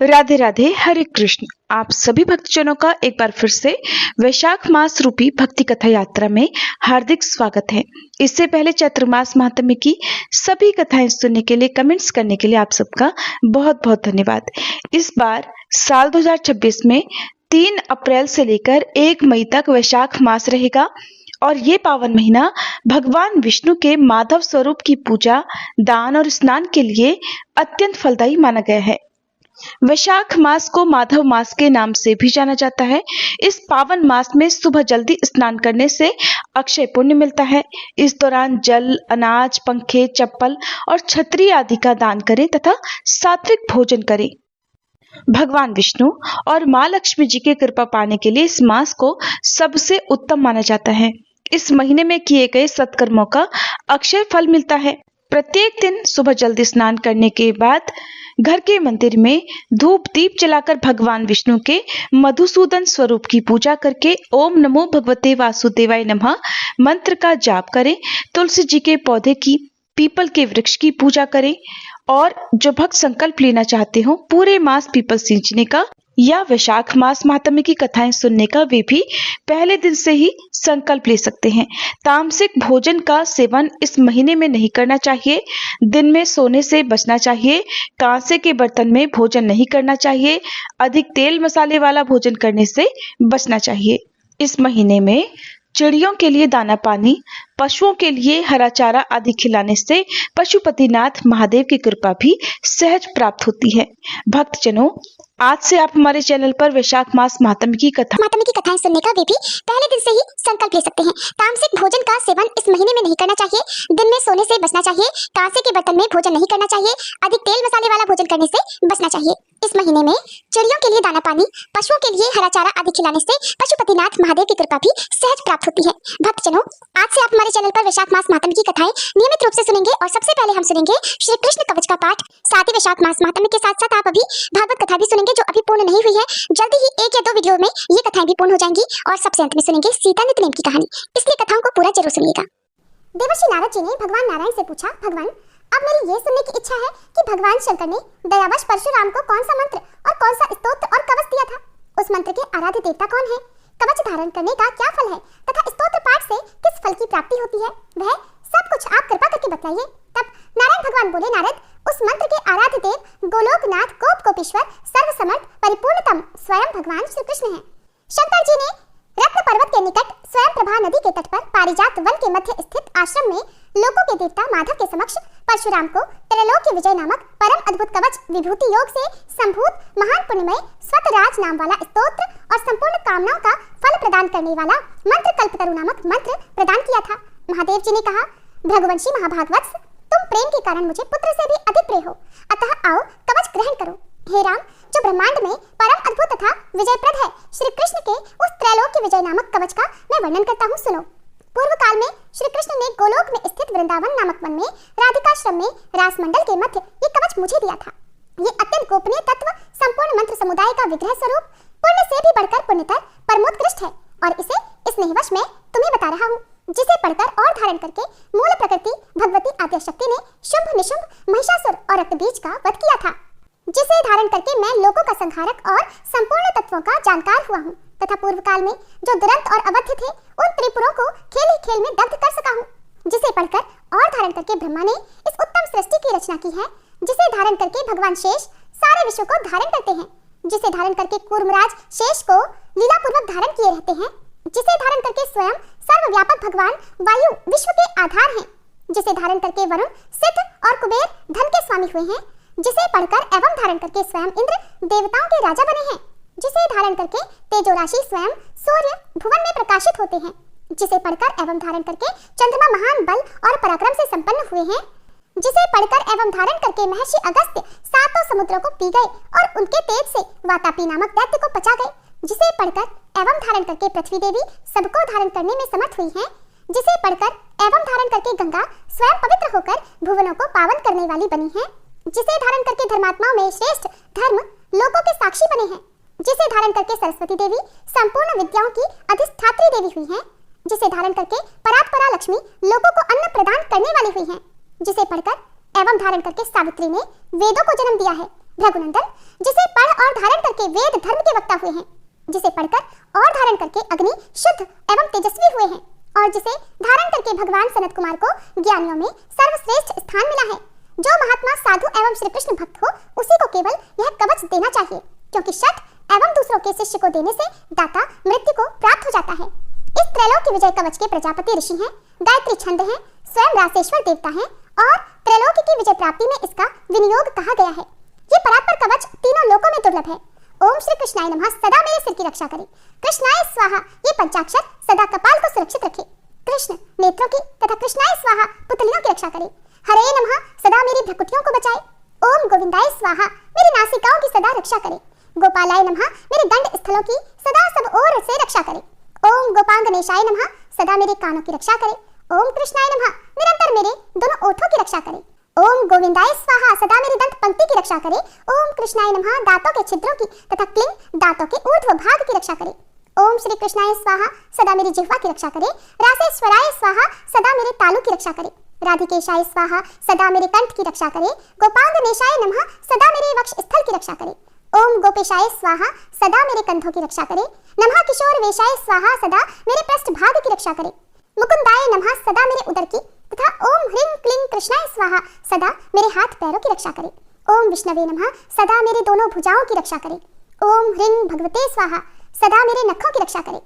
राधे राधे, हरे कृष्ण। आप सभी भक्तजनों का एक बार फिर से वैशाख मास रूपी भक्ति कथा यात्रा में हार्दिक स्वागत है। इससे पहले चैत्र मास महात्म्य की सभी कथाएं सुनने के लिए, कमेंट्स करने के लिए आप सबका बहुत बहुत धन्यवाद। इस बार साल 2026 में 3 अप्रैल से लेकर 1 मई तक वैशाख मास रहेगा और ये पावन महीना भगवान विष्णु के माधव स्वरूप की पूजा, दान और स्नान के लिए अत्यंत फलदायी माना गया है। वैशाख मास को माधव मास के नाम से भी जाना जाता है। इस पावन मास में सुबह जल्दी स्नान करने से अक्षय पुण्य मिलता है। इस दौरान जल, अनाज, पंखे, चप्पल और छतरी आदि का दान करें तथा सात्विक भोजन करें। भगवान विष्णु और माँ लक्ष्मी जी की कृपा पाने के लिए इस मास को सबसे उत्तम माना जाता है। इस महीने में किए गए सत्कर्मों का अक्षय फल मिलता है। प्रत्येक दिन सुबह जल्दी स्नान करने के बाद घर के मंदिर में धूप दीप जलाकर भगवान विष्णु के मधुसूदन स्वरूप की पूजा करके ओम नमो भगवते वासुदेवाय नमः मंत्र का जाप करें। तुलसी जी के पौधे की, पीपल के वृक्ष की पूजा करें और जो भक्त संकल्प लेना चाहते हो पूरे मास पीपल सींचने का या वैशाख मास महात्म्य की कथाएं सुनने का, वे भी पहले दिन से ही संकल्प ले सकते हैं। तामसिक भोजन का सेवन इस महीने में नहीं करना चाहिए। दिन में सोने से बचना चाहिए। कांसे के बर्तन में भोजन नहीं करना चाहिए। अधिक तेल मसाले वाला भोजन करने से बचना चाहिए। इस महीने में चिड़ियों के लिए दाना पानी, पशुओं के लिए हरा चारा आदि खिलाने से पशुपतिनाथ महादेव की कृपा भी सहज प्राप्त होती है। भक्तजनों, आज से आप हमारे चैनल पर वैशाख मास महात्म्य की कथाएं सुनने का, वे भी पहले दिन से ही संकल्प ले सकते हैं। तामसिक भोजन का सेवन इस महीने में नहीं करना चाहिए। दिन में सोने से बचना चाहिए। कांसे के बर्तन में भोजन नहीं करना चाहिए। अधिक तेल मसाले वाला भोजन करने से बचना चाहिए। इस महीने में चिड़ियों के लिए दाना पानी, पशुओं के लिए हरा चारा आदि खिलाने से पशुपतिनाथ महादेव की कृपा भी सहज प्राप्त होती है। भक्तजनों, आज से आप हमारे चैनल पर वैशाख मास महात्म्य की कथाएं नियमित रूप से सुनेंगे और सबसे पहले हम सुनेंगे श्री कृष्ण कवच का पाठ। साथ ही वैशाख मास महात्म्य के साथ साथ आप अभी भागवत कथा भी सुनेंगे जो अभी पूर्ण नहीं हुई है। जल्दी ही 1 या 2 वीडियो में ये कथाएं भी पूर्ण हो जाएंगी और सबसे अंत में सुनेंगे सीता नितनेम की कहानी। इसलिए कथाओं को पूरा जरूर सुनिएगा। देवर्षि नारद जी ने भगवान नारायण से पूछा, भगवान, अब मेरी ये सुनने की इच्छा है कि भगवान शंकर ने दयावश परशुराम को कौन सा मंत्र और कौन सा स्तोत्र और कवच दिया था? उस मंत्र के आराध्य देवता कौन है? कवच धारण करने का क्या फल है तथा स्तोत्र पाठ से किस फल की प्राप्ति होती है? वह सब कुछ आप कृपा करके बताइए। तब नारायण भगवान बोले, नारद, उस मंत्र के आराध्य देव गोलोकनाथ, गोप गोपेश्वर, सर्वसमर्थ, परिपूर्णतम स्वयं भगवान श्री कृष्ण है। शंकर जी ने रत्न पर्वत के निकट स्वयं प्रभा नदी के तट पर पारिजात वन के मध्य स्थित आश्रम में लोकों के देवता माधव के समक्ष परशुराम को त्रैलोक्य विजय नामक परम अद्भुत कवच विभूति योग से संभूत महान पुण्यमय स्वतराज नाम वाला स्तोत्र और संपूर्ण कामनाओं का फल प्रदान करने वाला मंत्र कल्पतरु नामक मंत्र प्रदान किया था। महादेव जी ने कहा, भृगुवंशी महाभागवत्स, तुम प्रेम के कारण मुझे पुत्र से भी अधिक प्रिय हो, अतः आओ कवच ग्रहण करो। हे राम, जो ब्रह्मांड में परम अद्भुत तथा विजयप्रद है, श्री कृष्ण के उस त्रैलोक्य विजय नामक कवच का मैं वर्णन करता हूँ, सुनो। पूर्व काल में श्री कृष्ण ने गोलोक में स्थित वृंदावन नामक वन में राधिकाश्रम में रासमंडल के मध्य ये कवच मुझे दिया था। ये अत्यंत गोपनीय तत्व संपूर्ण मंत्र समुदाय का विग्रह स्वरूप, पुण्य से भी बढ़कर पुण्यतर, परमोत्कृष्ट है और इसे इस निहिवश में तुम्हें बता रहा हूँ, जिसे पढ़कर और धारण करके मूल प्रकृति भगवती आद्यशक्ति ने शुंभ निशुंभ महिषासुर और रक्तबीज का वध किया था, जिसे धारण करके मैं लोगों का संहारक और संपूर्ण तत्वों का जानकार हुआ हूँ तथा पूर्व काल में जो दुरंत और अवध्य थे उन त्रिपुरों को खेल ही खेल में दग्ध कर सका हूँ, जिसे पढ़कर और धारण करके ब्रह्मा ने इस उत्तम सृष्टि की रचना की है, जिसे धारण करके भगवान शेष सारे विश्व को धारण करते हैं, जिसे धारण करके कूर्मराज शेष को लीलापूर्वक धारण किए रहते हैं, जिसे धारण करके स्वयं सर्वव्यापक भगवान वायु विश्व के आधार हैं, जिसे धारण करके वरुण सिद्ध और कुबेर धन के स्वामी हुए हैं, जिसे पढ़कर एवं धारण करके स्वयं इंद्र देवताओं के राजा बने हैं, जिसे धारण करके तेजो राशि स्वयं सूर्य भुवन में प्रकाशित होते हैं, जिसे पढ़कर एवं धारण करके चंद्रमा महान बल और पराक्रम से संपन्न हुए हैं, जिसे पढ़कर एवं धारण करके महर्षि अगस्त्य 7 समुद्रों को पी गए और उनके तेज से वातापी नामक दैत्य को पचा गए, जिसे पढ़कर एवं धारण करके पृथ्वी देवी सबको धारण करने में समर्थ हुई है, जिसे पढ़कर एवं धारण करके गंगा स्वयं पवित्र होकर भुवनों को पावन करने वाली बनी है, जिसे धारण करके धर्मात्माओं में श्रेष्ठ धर्म लोकों के साक्षी बने हैं, जिसे धारण करके सरस्वती देवी संपूर्ण विद्याओं की अधिष्ठात्री देवी हुई है, जिसे धारण करके परात्परा लक्ष्मी लोगों को अन्न प्रदान करने वाली हुई है, जिसे पढ़कर एवं धारण करके सावित्री ने वेदों को जन्म दिया है, रघुनंदन, जिसे पढ़ और धारण करके वेद धर्म के वक्ता हुए हैं, जिसे पढ़कर और धारण करके अग्नि शुद्ध एवं तेजस्वी हुए हैं, और जिसे धारण करके भगवान सनत कुमार को ज्ञानियों में सर्वश्रेष्ठ स्थान मिला है। जो महात्मा साधु एवं श्री कृष्ण भक्त हो, उसी को केवल यह कवच देना चाहिए, क्योंकि शठ एवं दूसरों के शिष्य को देने से दाता मृत्यु को प्राप्त हो जाता है। इस त्रैलोक के विजय कवच के प्रजापति ऋषि हैं, गायत्री छंद है, स्वयं रासेश्वर देवता हैं, और त्रैलोक की विजय प्राप्ति में इसका विनियोग कहा गया है। ये परात्पर कवच तीनों लोकों में दुर्लभ है। ओम श्री कृष्णाय नमः सदा मेरे सिर की रक्षा करे। कृष्णाय स्वाहा ये पंचाक्षर सदा कपाल को सुरक्षित रखे। कृष्ण नेत्रों की तथा कृष्णाय स्वाहा पुतलियों की रक्षा करे। हरे नमः सदा मेरी भ्रुकुटियों को बचाए। ओम गोविंदाय स्वाहा मेरी नासिकाओं की सदा रक्षा करे। गोपालाय नमः मेरे दंड स्थलों की सदा सब ओर से रक्षा करे। ओम गोपांगनेशाय नमः सदा मेरे कानों की रक्षा करे। ओम कृष्णाय नमः निरंतर मेरे दोनों ओठों की रक्षा करे। ओम गोविंदाय स्वाहा सदा मेरी दंत पंक्ति की रक्षा करे। ओम कृष्णाय नमः दांतों के छिद्रों की तथा क्लिंग दांतों के ऊर्ध्व भाग की रक्षा करे। ओम श्री कृष्णाय स्वाहा सदा मेरी जिह्वा की रक्षा करे। रासेश्वराय स्वाहा सदा मेरे तालू की रक्षा करे। राधिकेशाय स्वाहा सदा मेरे कंठ की रक्षा करे। गोपांगनेशाय नमः सदा मेरे वक्ष स्थल की रक्षा करे। ओम गोपेशाय स्वाहा सदा मेरे कंधों की रक्षा करे। नमः किशोर वेशाय स्वाहा सदा मेरे पृष्ठ भाग की रक्षा करे। मुकुंदाय नमः सदा मेरे उदर की तथा ओम ह्रीं क्लीं कृष्णाय स्वाहा सदा मेरे हाथ पैरों की रक्षा करे। ओम विष्णवे नमः सदा मेरे दोनों भुजाओं की रक्षा करे। ओम ह्रीं भगवते स्वाहा सदा मेरे नखों की रक्षा करे।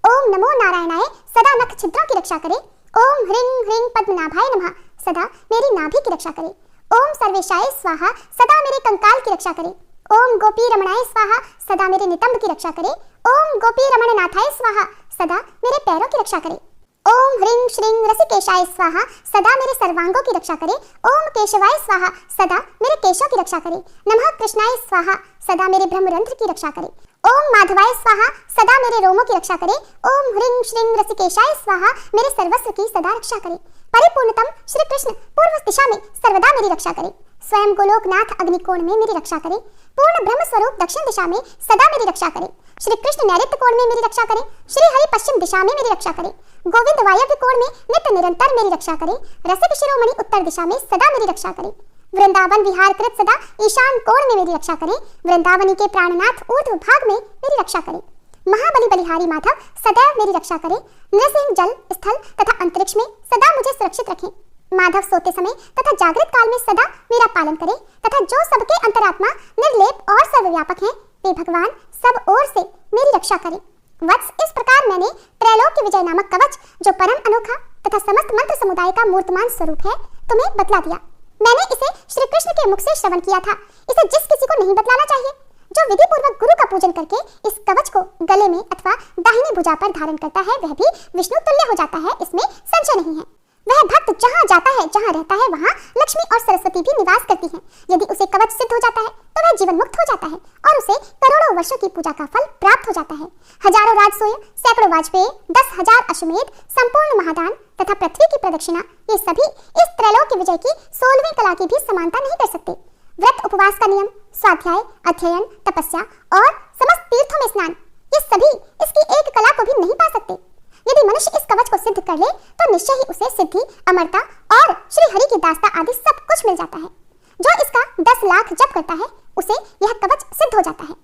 ओम नमो नारायणाय सदा नख छिद्रों की रक्षा करे। ओम ह्रीं ह्रीं पद्मनाभाय नमः सदा मेरी नाभि की रक्षा करे। ओम सर्वेशाय स्वाहा सदा मेरे कंकाल की रक्षा करे। ओम गोपी रमणाय स्वाहा सदा मेरे नितंब की रक्षा करे। ओम गोपी रमणनाथाय स्वाहा सदा मेरे पैरों की रक्षा करे। ओम ह्रीं श्रीं रसिकेशाय स्वाहा सदा मेरे सर्वांगों की रक्षा करे। ओम केशवाय स्वाहा सदा मेरे केशों की रक्षा करे। नमः कृष्णाय स्वाहा सदा मेरे ब्रह्मरंध्र की रक्षा करे। ओम माधवाय स्वाहा सदा मेरे रोमों की रक्षा करे। ओम ह्रीं श्रीं रसिकेशाय स्वाहा मेरे सर्वस्व की सदा रक्षा करे। परिपूर्णतम श्री कृष्ण पूर्व दिशा में सर्वदा मेरी रक्षा करे। स्वयं गोलोकनाथ अग्निकोण में मेरी रक्षा करे। पूर्ण ब्रह्म स्वरूप दक्षिण दिशा में सदा मेरी रक्षा करे। श्री कृष्ण नैऋत्य कोण में मेरी रक्षा करे। श्री हरि पश्चिम दिशा में मेरी रक्षा करे। गोविंद वायव्य कोण में नित्य निरंतर मेरी रक्षा करे। रसिक शिरोमणि उत्तर दिशा में सदा मेरी रक्षा करे। वृंदावन विहार कृत सदा ईशान कोण में मेरी रक्षा करे। वृंदावनी के प्राणनाथ ऊर्ध्व भाग में मेरी रक्षा करे। महाबली बलिहारी माधव सदैव मेरी रक्षा करे। नृसिंह जल स्थल तथा अंतरिक्ष में सदा मुझे सुरक्षित रखे। माधव सोते समय तथा जागृत काल में सदा मेरा पालन करे तथा जो सबके अंतरात्मा निर्लेप और सर्वव्यापक हैं, वे भगवान सब ओर से मेरी रक्षा करे। वत्स इस प्रकार मैंने त्रैलोक की विजय नामक कवच, जो परम अनोखा तथा समस्त मंत्र समुदाय का मूर्तमान स्वरूप है, तुम्हें बतला दिया। मैंने इसे श्री कृष्ण के मुख से श्रवण किया था। इसे जिस किसी को नहीं बतलाना चाहिए, जो विधि पूर्वक गुरु का पूजन करके इस कवच को गले में अथवा दाहिनी भुजा पर धारण करता है, वह भी विष्णु तुल्य हो जाता है, इसमें संशय नहीं है। वह भक्त जहाँ जाता है, जहाँ रहता है, वहाँ लक्ष्मी और सरस्वती भी निवास करती हैं। यदि उसे कवच सिद्ध हो जाता है तो वह जीवन मुक्त हो जाता है और उसे करोड़ों वर्षों की पूजा का फल प्राप्त हो जाता है। हजारों राजसूय, सैकड़ों वाजपेय, 10,000 अश्वमेध, संपूर्ण महादान तथा पृथ्वी की प्रदक्षिणा, ये सभी इस त्रैलोक की विजय की 16वीं कला की भी समानता नहीं कर सकते। व्रत उपवास का नियम, स्वाध्याय, अध्ययन, तपस्या और समस्त तीर्थों में स्नान, ये सभी इसकी एक कला को भी नहीं पा सकते। यदि मनुष्य इस कवच को सिद्ध कर ले तो निश्चय ही उसे सिद्धि, अमरता और श्री हरि की दास्ता आदि सब कुछ मिल जाता है। जो इसका 10 लाख जप करता है, उसे यह कवच सिद्ध हो जाता है,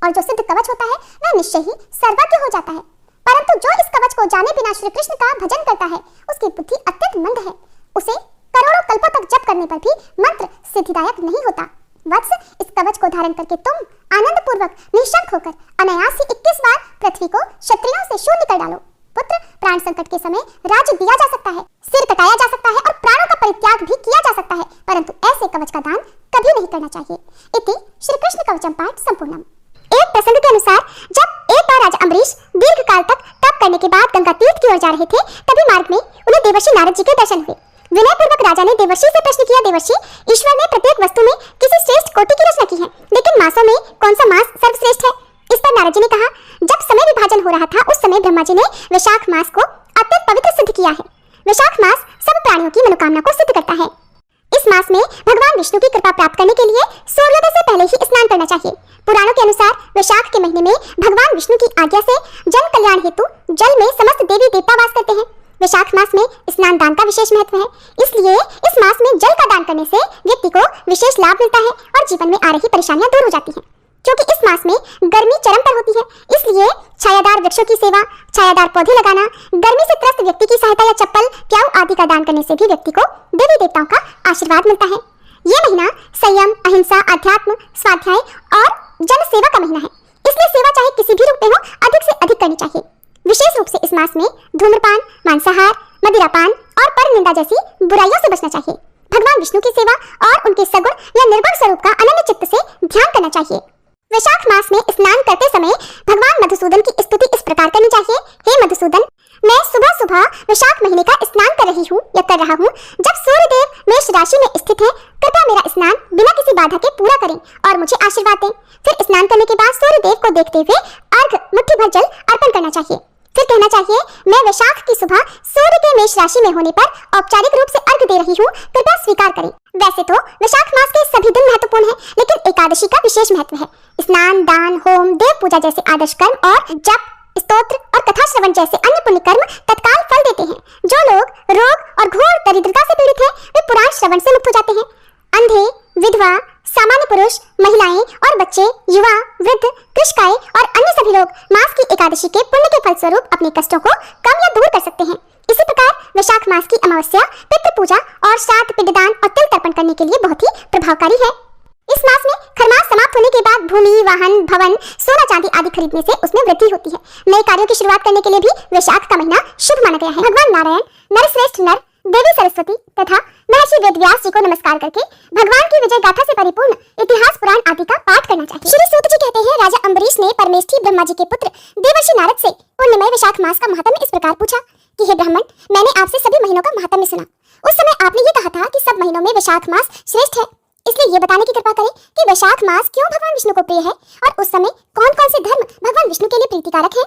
और जो सिद्ध कवच होता है वह निश्चय ही सर्वज्ञ हो जाता है। परंतु जो इस कवच को जाने बिना श्री कृष्ण का भजन करता है, उसकी बुद्धि अत्यंत मंद है। उसे करोड़ों कल्पों तक जप करने पर भी मंत्र सिद्धिदायक नहीं होता। वत्स, इस कवच को धारण करके तुम आनंद पूर्वक निशंक होकर अनायास ही 21 बार पृथ्वी को क्षत्रियों से शून्य कर डालो। पुत्र, प्राण संकट के समय राज्य दिया जा सकता है, सिर कटाया जा सकता है और प्राणों का परित्याग भी किया जा सकता है, परंतु ऐसे कवच का दान कभी नहीं करना चाहिए। इति श्री कृष्ण कवचम पाठ संपूर्णम। एक प्रसंग के अनुसार जब एक बार राजा अम्बरीश दीर्घ काल तक तप करने के बाद गंगा तीर्थ की ओर जा रहे थे, तभी मार्ग में उन्हें देवर्षि नारद जी के दर्शन हुए। विनय पूर्वक राजा ने देवर्षि से प्रश्न किया, देवर्षि, ईश्वर ने प्रत्येक वस्तु में किसी श्रेष्ठ कोटि की रचना की है, लेकिन मासों में कौन सा मास सर्वश्रेष्ठ है? इस पर नारद जी ने कहा, जब समय विभाजन हो रहा था, उस समय ब्रह्मा जी ने वैशाख मास को अत्यंत पवित्र सिद्ध किया है। वैशाख मास सब प्राणियों की मनोकामना को सिद्ध करता है। इस मास में भगवान विष्णु की कृपा प्राप्त करने के लिए सूर्योदय से पहले ही स्नान करना चाहिए। पुराणों के अनुसार वैशाख के महीने में भगवान विष्णु की आज्ञा से जन कल्याण हेतु जल में समस्त देवी देवता वास करते हैं। वैशाख मास में स्नान दान का विशेष महत्व है, इसलिए इस मास में जल का दान करने से व्यक्ति को विशेष लाभ मिलता है और जीवन में आ रही परेशानियां दूर हो जाती हैं। क्योंकि इस मास में गर्मी चरम पर होती है, इसलिए छायादार वृक्षों की सेवा, छायादार पौधे लगाना, गर्मी से त्रस्त व्यक्ति की सहायता या चप्पल, प्याऊ आदि का दान करने से भी व्यक्ति को देवी देवताओं का आशीर्वाद मिलता है। ये महीना संयम, अहिंसा, अध्यात्म, स्वाध्याय और जन सेवा का महीना है, इसलिए सेवा चाहे किसी भी रूप में हो अधिक से अधिक करनी चाहिए। विशेष रूप से इस मास में धूम्रपान, मांसाहार, मदिरापान और परनिंदा जैसी बुराइयों से बचना चाहिए। भगवान विष्णु की सेवा और उनके सगुण या निर्गुण स्वरूप का अनन्य चित्त से ध्यान करना चाहिए। वैशाख मास में स्नान करते समय भगवान मधुसूदन की स्तुति इस प्रकार करनी चाहिए। हे मधुसूदन, मैं सुबह सुबह वैशाख महीने का स्नान कर रही हूँ या कर रहा हूँ, जब सूर्यदेव मेष राशि में स्थित है, कृपया मेरा स्नान बिना किसी बाधा के पूरा करें और मुझे आशीर्वाद दें। फिर स्नान करने के बाद सूर्यदेव को देखते हुए अर्घ मुट्ठी भर जल अर्पण करना चाहिए। फिर कहना चाहिए, मैं वैशाख की सुबह सूर्य के मेष राशि में होने पर औपचारिक रूप से अर्घ दे रही हूँ, कृपया स्वीकार करें। वैसे तो वैशाख मास के सभी दिन महत्वपूर्ण हैं, लेकिन एकादशी का विशेष महत्व है। स्नान, दान, होम, देव पूजा जैसे आदर्श कर्म और जप, स्तोत्र और कथा श्रवण जैसे अन्य पुण्य कर्म तत्काल फल देते हैं। जो लोग रोग और घोर दरिद्रता से पीड़ित हैं, वे पुराण श्रवण से मुक्त हो जाते हैं। अंधे, विधवा, सामान्य पुरुष, महिलाएं और बच्चे, युवा, वृद्ध, कृषकाय और अन्य सभी लोग मास की एकादशी के पुण्य के फलस्वरूप अपने कष्टों को कम या दूर कर सकते हैं। इसी प्रकार वैशाख मास की अमावस्या पितृ पूजा और श्राद्ध, पिंडदान और तिल तर्पण करने के लिए बहुत ही प्रभावकारी है। इस मास में खरमास समाप्त होने के बाद भूमि, वाहन, भवन, सोना चांदी आदि खरीदने से उसमें वृद्धि होती है। नए कार्यों की शुरुआत करने के लिए भी वैशाख का महीना शुभ माना गया है। भगवान नारायण, नरश्रेष्ठ नर, देवी सरस्वती तथा महर्षि वेदव्यास जी को नमस्कार करके भगवान की विजय गाथा से परिपूर्ण इतिहास, पुराण आदि का पाठ करना चाहिए। श्री सूत जी कहते हैं, राजा अम्बरीश ने परमेष्ठी ब्रह्मा जी के पुत्र देवर्षि नारद से पुण्यमय वैशाख मास का महात्म्य इस प्रकार पूछा कि हे ब्राह्मण, मैंने आपसे सभी महीनों का महात्म्य सुना। उस समय आपने ये कहा था कि सब महीनों में वैशाख मास श्रेष्ठ है, इसलिए ये बताने की कृपा करें कि वैशाख मास क्यों भगवान विष्णु को प्रिय है और उस समय कौन कौन से धर्म भगवान विष्णु के लिए प्रीतिकारक है।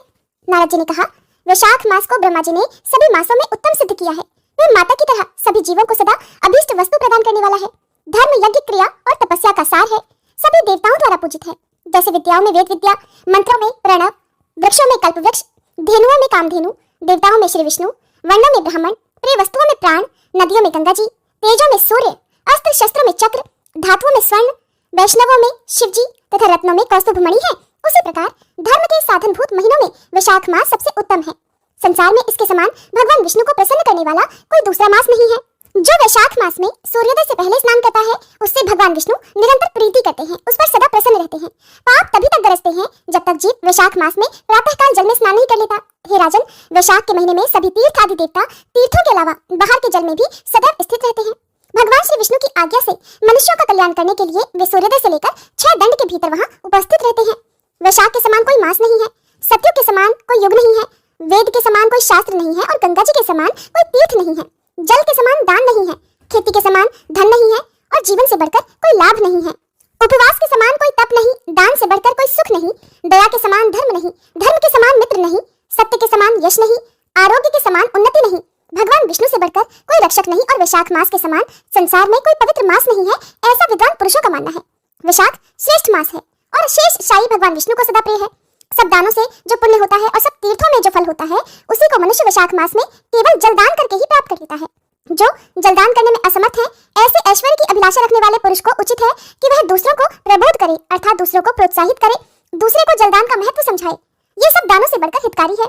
नारद जी ने कहा, वैशाख मास को ब्रह्मा जी ने सभी मासों में उत्तम सिद्ध किया है। वह माता की तरह सभी जीवों को सदा अभीष्ट वस्तु प्रदान करने वाला है। धर्म, यज्ञ, क्रिया और तपस्या का सार है। सभी देवताओं द्वारा पूजित है। जैसे विद्याओं में वेद विद्या, मंत्रों में प्रणव, वृक्षों में कल्प वृक्ष, धेनुओं में कामधेनु, देवताओं में श्री विष्णु, वर्णों में ब्राह्मण, प्रिय वस्तुओं में प्राण, नदियों में गंगा जी, तेजों में सूर्य, अस्त्र शस्त्रों में चक्र, धातुओं में स्वर्ण, वैष्णवों में शिवजी तथा रत्नों में कौस्तुभमणि है, उसी प्रकार धर्म के साधनभूत महीनों में वैशाख मास सबसे उत्तम है। संसार में इसके समान भगवान विष्णु को प्रसन्न करने वाला कोई दूसरा मास नहीं है। जो वैशाख मास में सूर्योदय से पहले स्नान करता है, उससे भगवान विष्णु निरंतर प्रीति करते हैं, उस पर सदा प्रसन्न रहते हैं। पाप तभी तक गरजते हैं जब तक जीव वैशाख मास में प्रातःकाल जल में स्नान नहीं कर लेता। हे राजन, वैशाख के महीने में सभी तीर्थ आदि देवता तीर्थों के अलावा बाहर के जल में भी सदैव स्थित रहते हैं। भगवान श्री विष्णु की आज्ञा से मनुष्यों का कल्याण करने के लिए वे सूर्योदय से लेकर 6 दंड के भीतर वहां उपस्थित रहते हैं। वैशाख के समान कोई मास नहीं है, सत्युग के समान कोई युग नहीं है, वेद के समान कोई शास्त्र नहीं है और गंगा जी के समान कोई तीर्थ नहीं है। जल के समान दान नहीं है, खेती के समान धन नहीं है और जीवन से बढ़कर कोई लाभ नहीं है। उपवास के समान कोई तप नहीं, दान से बढ़कर कोई सुख नहीं, दया के समान धर्म नहीं, धर्म के समान मित्र नहीं, सत्य के समान यश नहीं, आरोग्य के समान उन्नति नहीं, भगवान विष्णु से बढ़कर कोई रक्षक नहीं और वैशाख मास के समान संसार में कोई पवित्र मास नहीं है, ऐसा विद्वान पुरुषों का मानना है। वैशाख श्रेष्ठ मास है और शेष शाही भगवान विष्णु को सदा प्रिय है। सब दानों से जो पुण्य होता है और सब तीर्थों में जो फल होता है, उसी को मनुष्य वैशाख मास में केवल जलदान करके ही प्राप्त कर लेता है। जो जलदान करने में असमर्थ है, ऐसे ऐश्वर्य की अभिलाषा रखने वाले पुरुष को उचित है कि वह दूसरों को प्रबोध करे, अर्थात दूसरों को प्रोत्साहित करे, दूसरे को जलदान का महत्व समझाए। ये सब दानों से बढ़कर हितकारी है।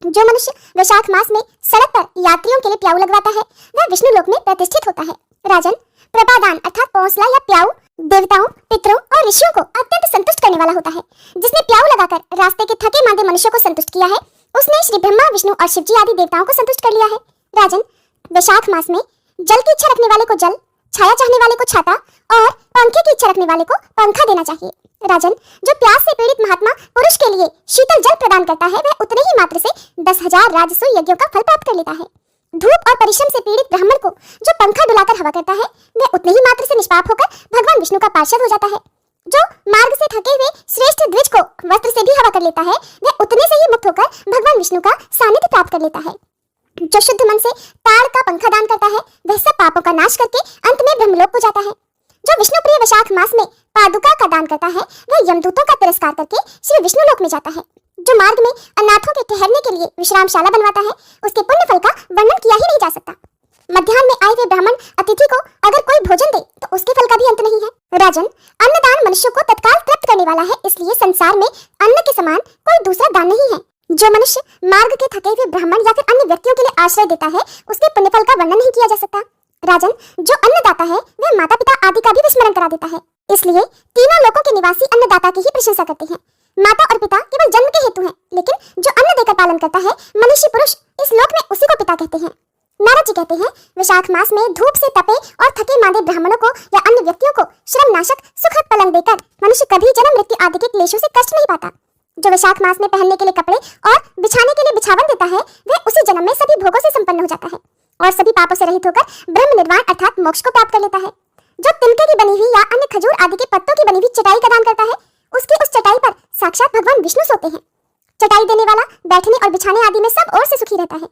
जो मनुष्य वैशाख मास में सड़क पर यात्रियों के लिए प्याऊ लगवाता है, वह विष्णु लोक में प्रतिष्ठित होता है। राजन, प्रपादान अर्थात पौंसला या प्याऊ देवताओं, पितरों और ऋषियों को अत्यंत संतुष्ट करने वाला होता है। जिसने प्याऊ लगाकर रास्ते के थके मांदे मनुष्य को संतुष्ट किया है, उसने श्री ब्रह्मा, विष्णु और शिवजी आदि देवताओं को संतुष्ट कर लिया है। राजन, वैशाख मास में जल की इच्छा रखने वाले को जल, छाया चाहने वाले को छाता और पंखे की इच्छा रखने वाले को पंखा देना चाहिए। राजन, जो प्यास से पीड़ित महात्मा पुरुष के लिए शीतल जल प्रदान करता है, वह उतने ही मात्र से 10,000 राजसूय यज्ञों का फल प्राप्त कर लेता है। धूप और परिश्रम से पीड़ित ब्राह्मण को जो पंखा डुलाकर हवा करता है, वह उतने ही मात्र से निष्पाप होकर भगवान विष्णु का पार्षद हो जाता है। जो मार्ग से थके हुए श्रेष्ठ द्विज को वस्त्र से भी हवा कर लेता है, वह उतने से ही मुक्त होकर भगवान विष्णु का सानिध्य प्राप्त कर लेता है। जो शुद्ध मन से ताड़ का पंखा दान करता है, वह सब पापों का नाश करके अंत में ब्रह्मलोक को जाता है। जो विष्णु प्रिय वैशाख मास में पादुका का दान करता है, वह यमदूतों का तिरस्कार करके श्री विष्णु लोक में जाता है। जो मार्ग में अनाथों के ठहरने के लिए विश्रामशाला बनवाता है, उसके पुण्य फल का वर्णन किया ही नहीं जा सकता। मध्याह्न में आए हुए ब्राह्मण अतिथि को अगर कोई भोजन दे तो उसके फल का भी अंत नहीं है। राजन, अन्नदान मनुष्य को तत्काल तृप्त करने वाला है, इसलिए संसार में अन्न के समान कोई दूसरा दान नहीं है। जो मनुष्य मार्ग के थके हुए ब्राह्मण या फिर अन्य व्यक्तियों के लिए आश्रय देता है, उसके पुण्य फल का वर्णन नहीं किया जा सकता। राजन, जो अन्नदाता है वह माता पिता आदि का भी विस्मरण करा देता है, इसलिए तीनों लोकों के निवासी अन्नदाता की ही प्रशंसा करते हैं। माता और पिता केवल जन्म के हेतु हैं, लेकिन जो अन्न देकर पालन करता है मनुष्य पुरुष, इस लोक में उसी को पिता कहते हैं। नारद जी कहते हैं, वैशाख मास में धूप से तपे और थके मांदे ब्राह्मणों को या अन्य व्यक्तियों को श्रम नाशक सुखद पलंग देकर मनुष्य कभी जन्म मृत्यु आदि के क्लेशों से कष्ट नहीं पाता। जो वैशाख मास में पहनने के लिए कपड़े और बिछाने के लिए बिछावन देता है, वह उसी जन्म में सभी भोगों से संपन्न हो जाता है और सभी पापों से रहित होकर ब्रह्म निर्वाण अर्थात मोक्ष को प्राप्त कर लेता है। जो तिनके की बनी हुई या अन्य खजूर आदि के पत्तों की बनी हुई चटाई का दान करता है, उसकी उस चटाई पर साक्षात भगवान विष्णु सोते हैं। चटाई देने वाला बैठने और बिछाने आदि में सब ओर से सुखी रहता है।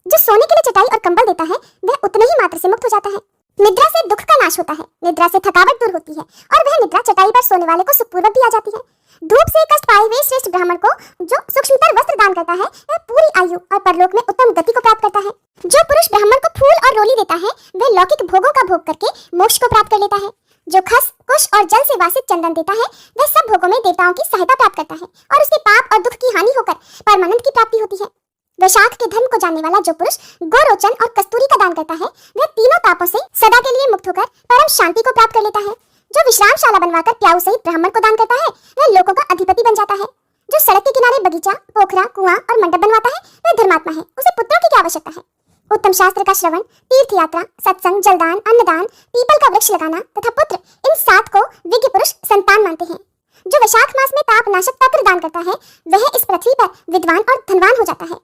जो सोने के लिए चटाई और कंबल देता है, वह उतने ही मात्र से मुक्त हो जाता है। निद्रा से दुख का नाश होता है, निद्रा से थकावट दूर होती है और वह निद्रा चटाई पर सोने वाले को सुखपूर्वक भी आ जाती है। धूप से कष्ट पाए हुए श्रेष्ठ ब्राह्मण को जो सूक्ष्मतर वस्त्र दान करता है, वह पूरी आयु और परलोक में उत्तम गति को प्राप्त करता है। जो पुरुष ब्राह्मण को फूल और रोली देता है, वह लौकिक भोगों का भोग करके मोक्ष को प्राप्त कर लेता है। जो खस, कुश और जल से वासित चंदन देता है, वह सब भोगों में देवताओं की सहायता प्राप्त करता है और उसके पाप और दुख की हानि होकर परमानंद की प्राप्ति होती है। वैशाख के धर्म को जानने वाला जो पुरुष गोरोचन और कस्तूरी का दान करता है, वह तीनों तापों से सदा के लिए मुक्त होकर परम शांति को प्राप्त कर लेता है। जो विश्रामशाला बनवाकर प्याऊ सहित ब्राह्मण को दान करता है, वह लोगों का अधिपति बन जाता है। जो सड़क के किनारे बगीचा, पोखरा, कुआं और मंडप बनवाता है, वह धर्मात्मा है, उसे पुत्रों की क्या आवश्यकता है। उत्तम शास्त्र का श्रवण, तीर्थ यात्रा, सत्संग, जलदान, अन्नदान, पीपल का वृक्ष लगाना तथा पुत्र, इन 7 को विज्ञ पुरुष संतान मानते हैं। जो वैशाख मास में ताप नाशक तत्र दान करता है, वह इस पृथ्वी पर विद्वान और धनवान हो जाता है।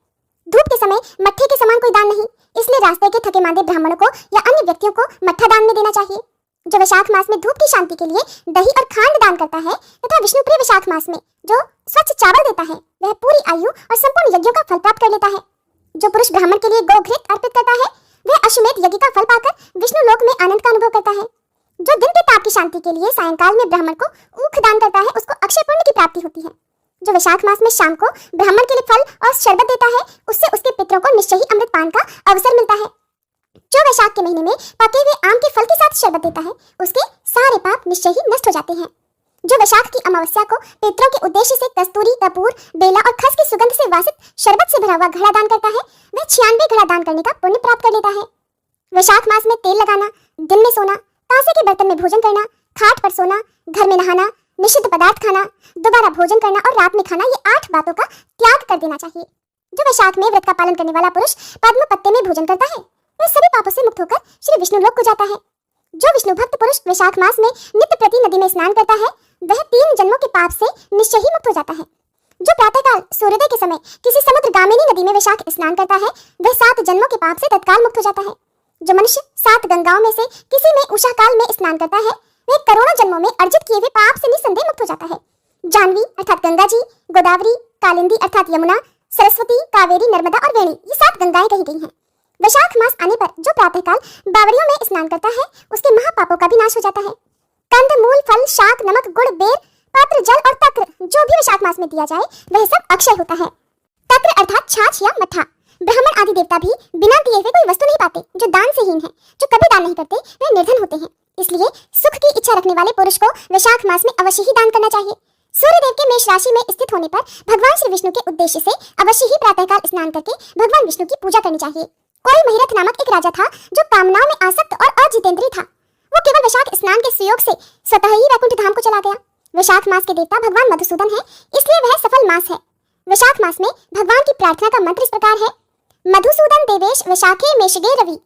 धूप के समय मट्ठे के समान कोई दान नहीं, इसलिए रास्ते के थके मांदे ब्राह्मणों को या अन्य व्यक्तियों को मट्ठा दान में देना चाहिए। जो वैशाख मास में धूप की शांति के लिए दही और खांड दान करता है तथा विष्णु प्रिय वैशाख मास में जो स्वच्छ चावल देता है, वह पूरी आयु और संपूर्ण यज्ञों का फल प्राप्त कर लेता है। जो पुरुष ब्राह्मण के लिए गोघृत अर्पित करता है, वह अश्वमेध यज्ञ का फल पाकर विष्णु लोक में आनंद का अनुभव करता है। जो दिन के ताप की शांति के लिए सायंकाल में ब्राह्मण को ऊख दान करता है, उसको अक्षय पुण्य की प्राप्ति होती है। जो वैशाख मास में शाम को ब्राह्मण के लिए फल और शरबत देता है, उससे उसके पितरों को निश्चय ही अमृत पान का अवसर मिलता है। जो वैशाख के महीने में पके हुए आम के फल के साथ शरबत देता है, उसके सारे पाप निश्चय ही नष्ट हो जाते हैं। जो वैशाख की अमावस्या को पितरों के उद्देश्य से कस्तूरी, कपूर, बेला और खस की सुगंध से वासित शरबत से भरा हुआ घड़ा दान करता है, वह 96 घड़ा दान करने का पुण्य प्राप्त कर लेता है। वैशाख मास में तेल लगाना, दिन में सोना, कांसे के बर्तन में भोजन करना, खाट पर सोना, घर में नहाना, निषिद्ध पदार्थ खाना, दोबारा भोजन करना और रात में खाना, ये 8 बातों का त्याग कर देना चाहिए। जो वैशाख में व्रत का पालन करने वाला पुरुष पद्म पत्ते में भोजन करता है, वह सभी पापों से मुक्त होकर श्री विष्णु लोक को जाता है। जो विष्णु भक्त पुरुष वैशाख मास में नित्य प्रति नदी में स्नान करता है, वह 3 जन्मों के पाप से निश्चय ही मुक्त हो जाता है। जो प्रातःकाल सूर्योदय के समय किसी समुद्र गामिनी नदी में वैशाख स्नान करता है, वह 7 जन्मों के पाप से तत्काल मुक्त हो जाता है। जो मनुष्य 7 गंगाओं में से किसी में उषा काल में स्नान करता है, वह करोड़ों जन्मों में अर्जित किए हुए पाप से निसंदेह मुक्त हो जाता है। जानवी अर्थात गंगा जी, गोदावरी, कालिंदी अर्थात यमुना, सरस्वती, कावेरी, नर्मदा और वेणी, ये 7 गंगाएं कही गई हैं। वैशाख मास आने पर जो प्रातःकाल बावड़ियों में स्नान करता है, उसके महापापों का भी नाश हो जाता है। कंद, मूल, फल, शाक, नमक, गुड़, बेर, पात्र, जल और तक्र जो भी वैशाख मास में दिया जाए, वह सब अक्षय होता है। तक्र अर्थात छाछ या मट्ठा, ब्राह्मण आदि देवता भी बिना दिए हुए कोई वस्तु नहीं पाते। जो दान से हीन है, जो कभी दान नहीं करते, वे निर्धन होते हैं। इसलिए सुख की इच्छा रखने वाले पुरुष को वैशाख मास में अवश्य ही दान करना चाहिए। सूर्यदेव के मेष राशि में स्थित होने पर भगवान श्री विष्णु के उद्देश्य से अवश्य ही प्रातःकाल स्नान करके भगवान विष्णु की पूजा करनी चाहिए। कोई महिरथ नामक एक राजा था जो कामनाओं में आसक्त और अजितेंद्रिय था। वो केवल वैशाख स्नान के सुयोग से स्वतः ही वैकुंठ धाम को चला गया। वैशाख मास के देवता भगवान मधुसूदन है, इसलिए वह सफल मास है। वैशाख मास में भगवान की प्रार्थना का मंत्र इस प्रकार है: मधुसूदन देवेश वैशाखे मेषगे रवि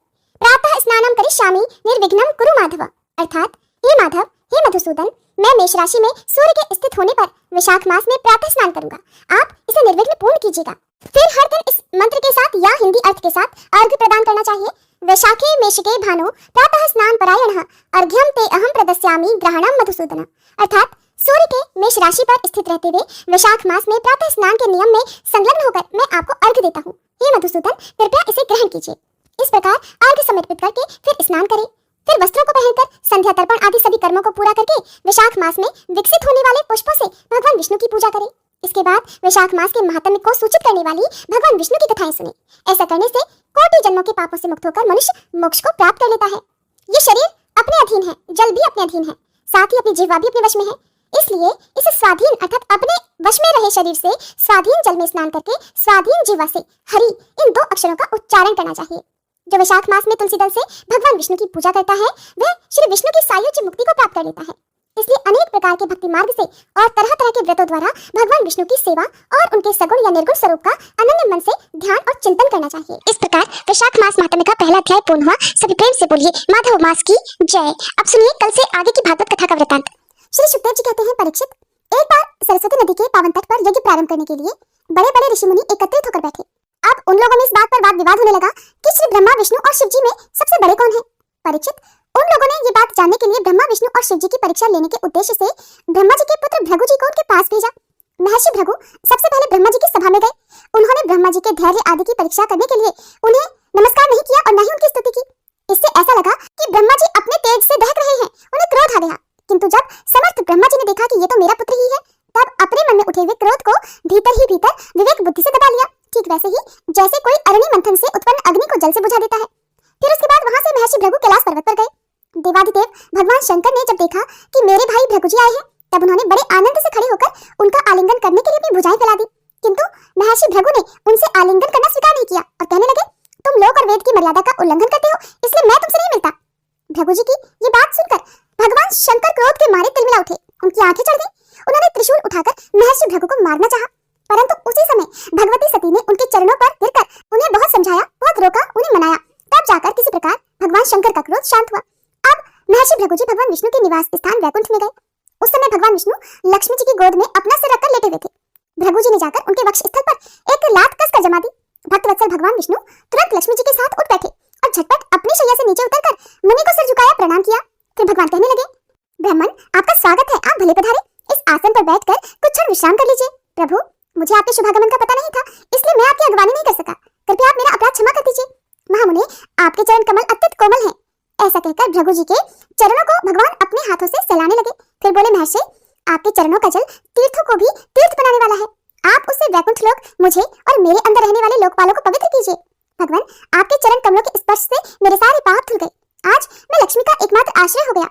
प्रातः स्नानम करिष्यामि निर्विघ्नं कुरु माधव। अर्थात हे माधव, हे मधुसूदन, मैं मेष राशि में सूर्य के स्थित होने पर वैशाख मास में प्रातः स्नान करूंगा, आप इसे निर्विघ्न पूर्ण कीजिएगा। फिर हर दिन इस मंत्र के साथ या हिंदी अर्थ के साथ अर्घ्य प्रदान करना चाहिए। वैशाखे मेषके भानु प्रातः स्नान परायणः अर्घ्यम ते अहम प्रदस्यामि ग्रहणम मधुसूदन। अर्थात सूर्य के मेष राशि पर स्थित रहते हुए वैशाख मास में प्रातः स्नान के नियम में संलग्न होकर मैं आपको अर्घ्य देता हूँ। हे मधुसूदन, कृपया इसे ग्रहण कीजिए। इस प्रकार अर्घ्य समर्पित करके फिर स्नान करें। फिर वस्त्रों को पहनकर संध्या तर्पण आदि सभी कर्मों को पूरा करके वैशाख मास में विकसित होने वाले पुष्पों से भगवान विष्णु की पूजा करें। इसके बाद वैशाख मास के महात्म्य को सूचित करने वाली भगवान विष्णु की कथाएं सुनी। ऐसा करने से कोटि जन्मों के पापों से मुक्त होकर मनुष्य मोक्ष को प्राप्त कर लेता है। ये शरीर अपने अधीन है, जल भी अपने अधीन है, साथ ही अपनी जिह्वा भी अपने वश में है। इसलिए इसे स्वाधीन अर्थात अपने वश में रहे शरीर से स्वाधीन जल में स्नान करके स्वाधीन जिह्वा से हरि इन 2 अक्षरों का उच्चारण करना चाहिए। जो वैशाख मास में तुलसी दल से भगवान विष्णु की पूजा करता है वह श्री विष्णु की सायुज्य मुक्ति को प्राप्त कर लेता है। इसलिए अनेक प्रकार के भक्ति मार्ग से और तरह तरह के व्रतों द्वारा भगवान विष्णु की सेवा और उनके सगुण या निर्गुण स्वरूप का अनन्य मन से ध्यान और चिंतन करना चाहिए। इस प्रकार वैशाख मास महात्म्य का पहला अध्याय पूर्ण हुआ। सभी प्रेम से बोलिए माधव मास की जय। अब सुनिए कल से आगे की भागवत कथा का वृतांत। श्री सुखदेव जी कहते हैं, परीक्षित, एक बार सरस्वती नदी के पावन तट पर यज्ञ प्रारंभ करने के लिए बड़े बड़े ऋषि मुनि एकत्रित होकर बैठे। अब उन लोगों में इस बात पर वाद विवाद होने लगा कि श्री ब्रह्मा विष्णु और शिव जी में सबसे बड़े कौन है। परीक्षित, उन लोगों ने ये बात जानने के लिए ब्रह्मा विष्णु और शिव जी की परीक्षा लेने के उद्देश्य से ब्रह्मा जी के पुत्र भृगु जी को उनके पास भेजा। महर्षि भृगु सबसे पहले ब्रह्मा जी की सभा में गए। उन्होंने ब्रह्मा जी के धैर्य आदि की परीक्षा करने के लिए उन्हें नमस्कार नहीं किया और न ही उनकी स्तुति की। इससे ऐसा लगा कि ब्रह्मा जी अपने तेज से दहक रहे हैं, उन्हें क्रोध आ गया। किंतु जब समर्थ ब्रह्मा जी ने देखा कि ये तो मेरा पुत्र ही है, तब अपने मन में उठे हुए क्रोध को भीतर ही भीतर विवेक बुद्धि से दबा लिया, ठीक वैसे ही जैसे कोई अग्नि मंथन से उत्पन्न अग्नि को जल से बुझा देता है। फिर उसके बाद वहां से महर्षि भृगु कैलाश पर्वत पर गए। देवादिदेव भगवान शंकर ने जब देखा कि मेरे भाई भृगु जी आए हैं, तब उन्होंने बड़े आनंद से खड़े होकर उनका आलिंगन करने के लिए अपनी भुजाएं फैला दी। किंतु महर्षि भृगु ने उनसे आलिंगन करना स्वीकार नहीं किया और कहने लगे, तुम लोक और वेद की मर्यादा का उल्लंघन करते हो, इसलिए मैं तुमसे नहीं मिलता। भृगु जी की ये बात सुनकर भगवान शंकर क्रोध के मारे तिलमिला उठे, उनकी आंखें चढ़ गईं। उन्होंने त्रिशूल उठाकर महर्षि भृगु को मारना चाहा, परंतु उसी समय भगवती सती ने उनके चरणों पर गिरकर उन्हें बहुत समझाया, बहुत रोका, उन्हें मनाया। तब जाकर किसी प्रकार भगवान शंकर का क्रोध शांत हुआ। अब महर्षि भृगु जी भगवान विष्णु के निवास स्थान वैकुंठ में गए। उस समय भगवान विष्णु लक्ष्मी जी की गोद में अपना सिर रखकर लेटे हुए थे। भृगु जी ने जाकर उनके वक्ष स्थल पर एक लात कसकर जमा दी। भक्तवत्सल भगवान विष्णु तुरंत लक्ष्मी जी के साथ उठ बैठे और झटपट अपनी शैया से नीचे उतरकर मुनि को सिर झुकाया, प्रणाम किया। फिर भगवान कहने लगे, ब्राह्मण, आपका स्वागत है, आप भले पधारे। इस आसन पर बैठकर कुछ क्षण विश्राम कर लीजिए। प्रभु, मुझे आपके शुभागमन का पता नहीं था, इसलिए मैं आपकी अगवानी नहीं कर सका। कृपया आप मेरा अपराध क्षमा कर दीजिए। महामुने, आपके चरण कमल अत्यंत कोमल हैं। ऐसा कहकर भृगु जी के चरणों को भगवान अपने हाथों से सहलाने लगे। फिर बोले, महर्षि, आपके चरणों का जल तीर्थों को भी तीर्थ बनाने वाला है। आप उससे वैकुंठ लोक, मुझे और मेरे अंदर रहने वाले लोकपालों को पवित्र कीजिए। भगवान, आपके चरण कमलों के स्पर्श से मेरे सारे पाप धुल गए। आज मैं लक्ष्मी का एकमात्र आश्रय हो गया।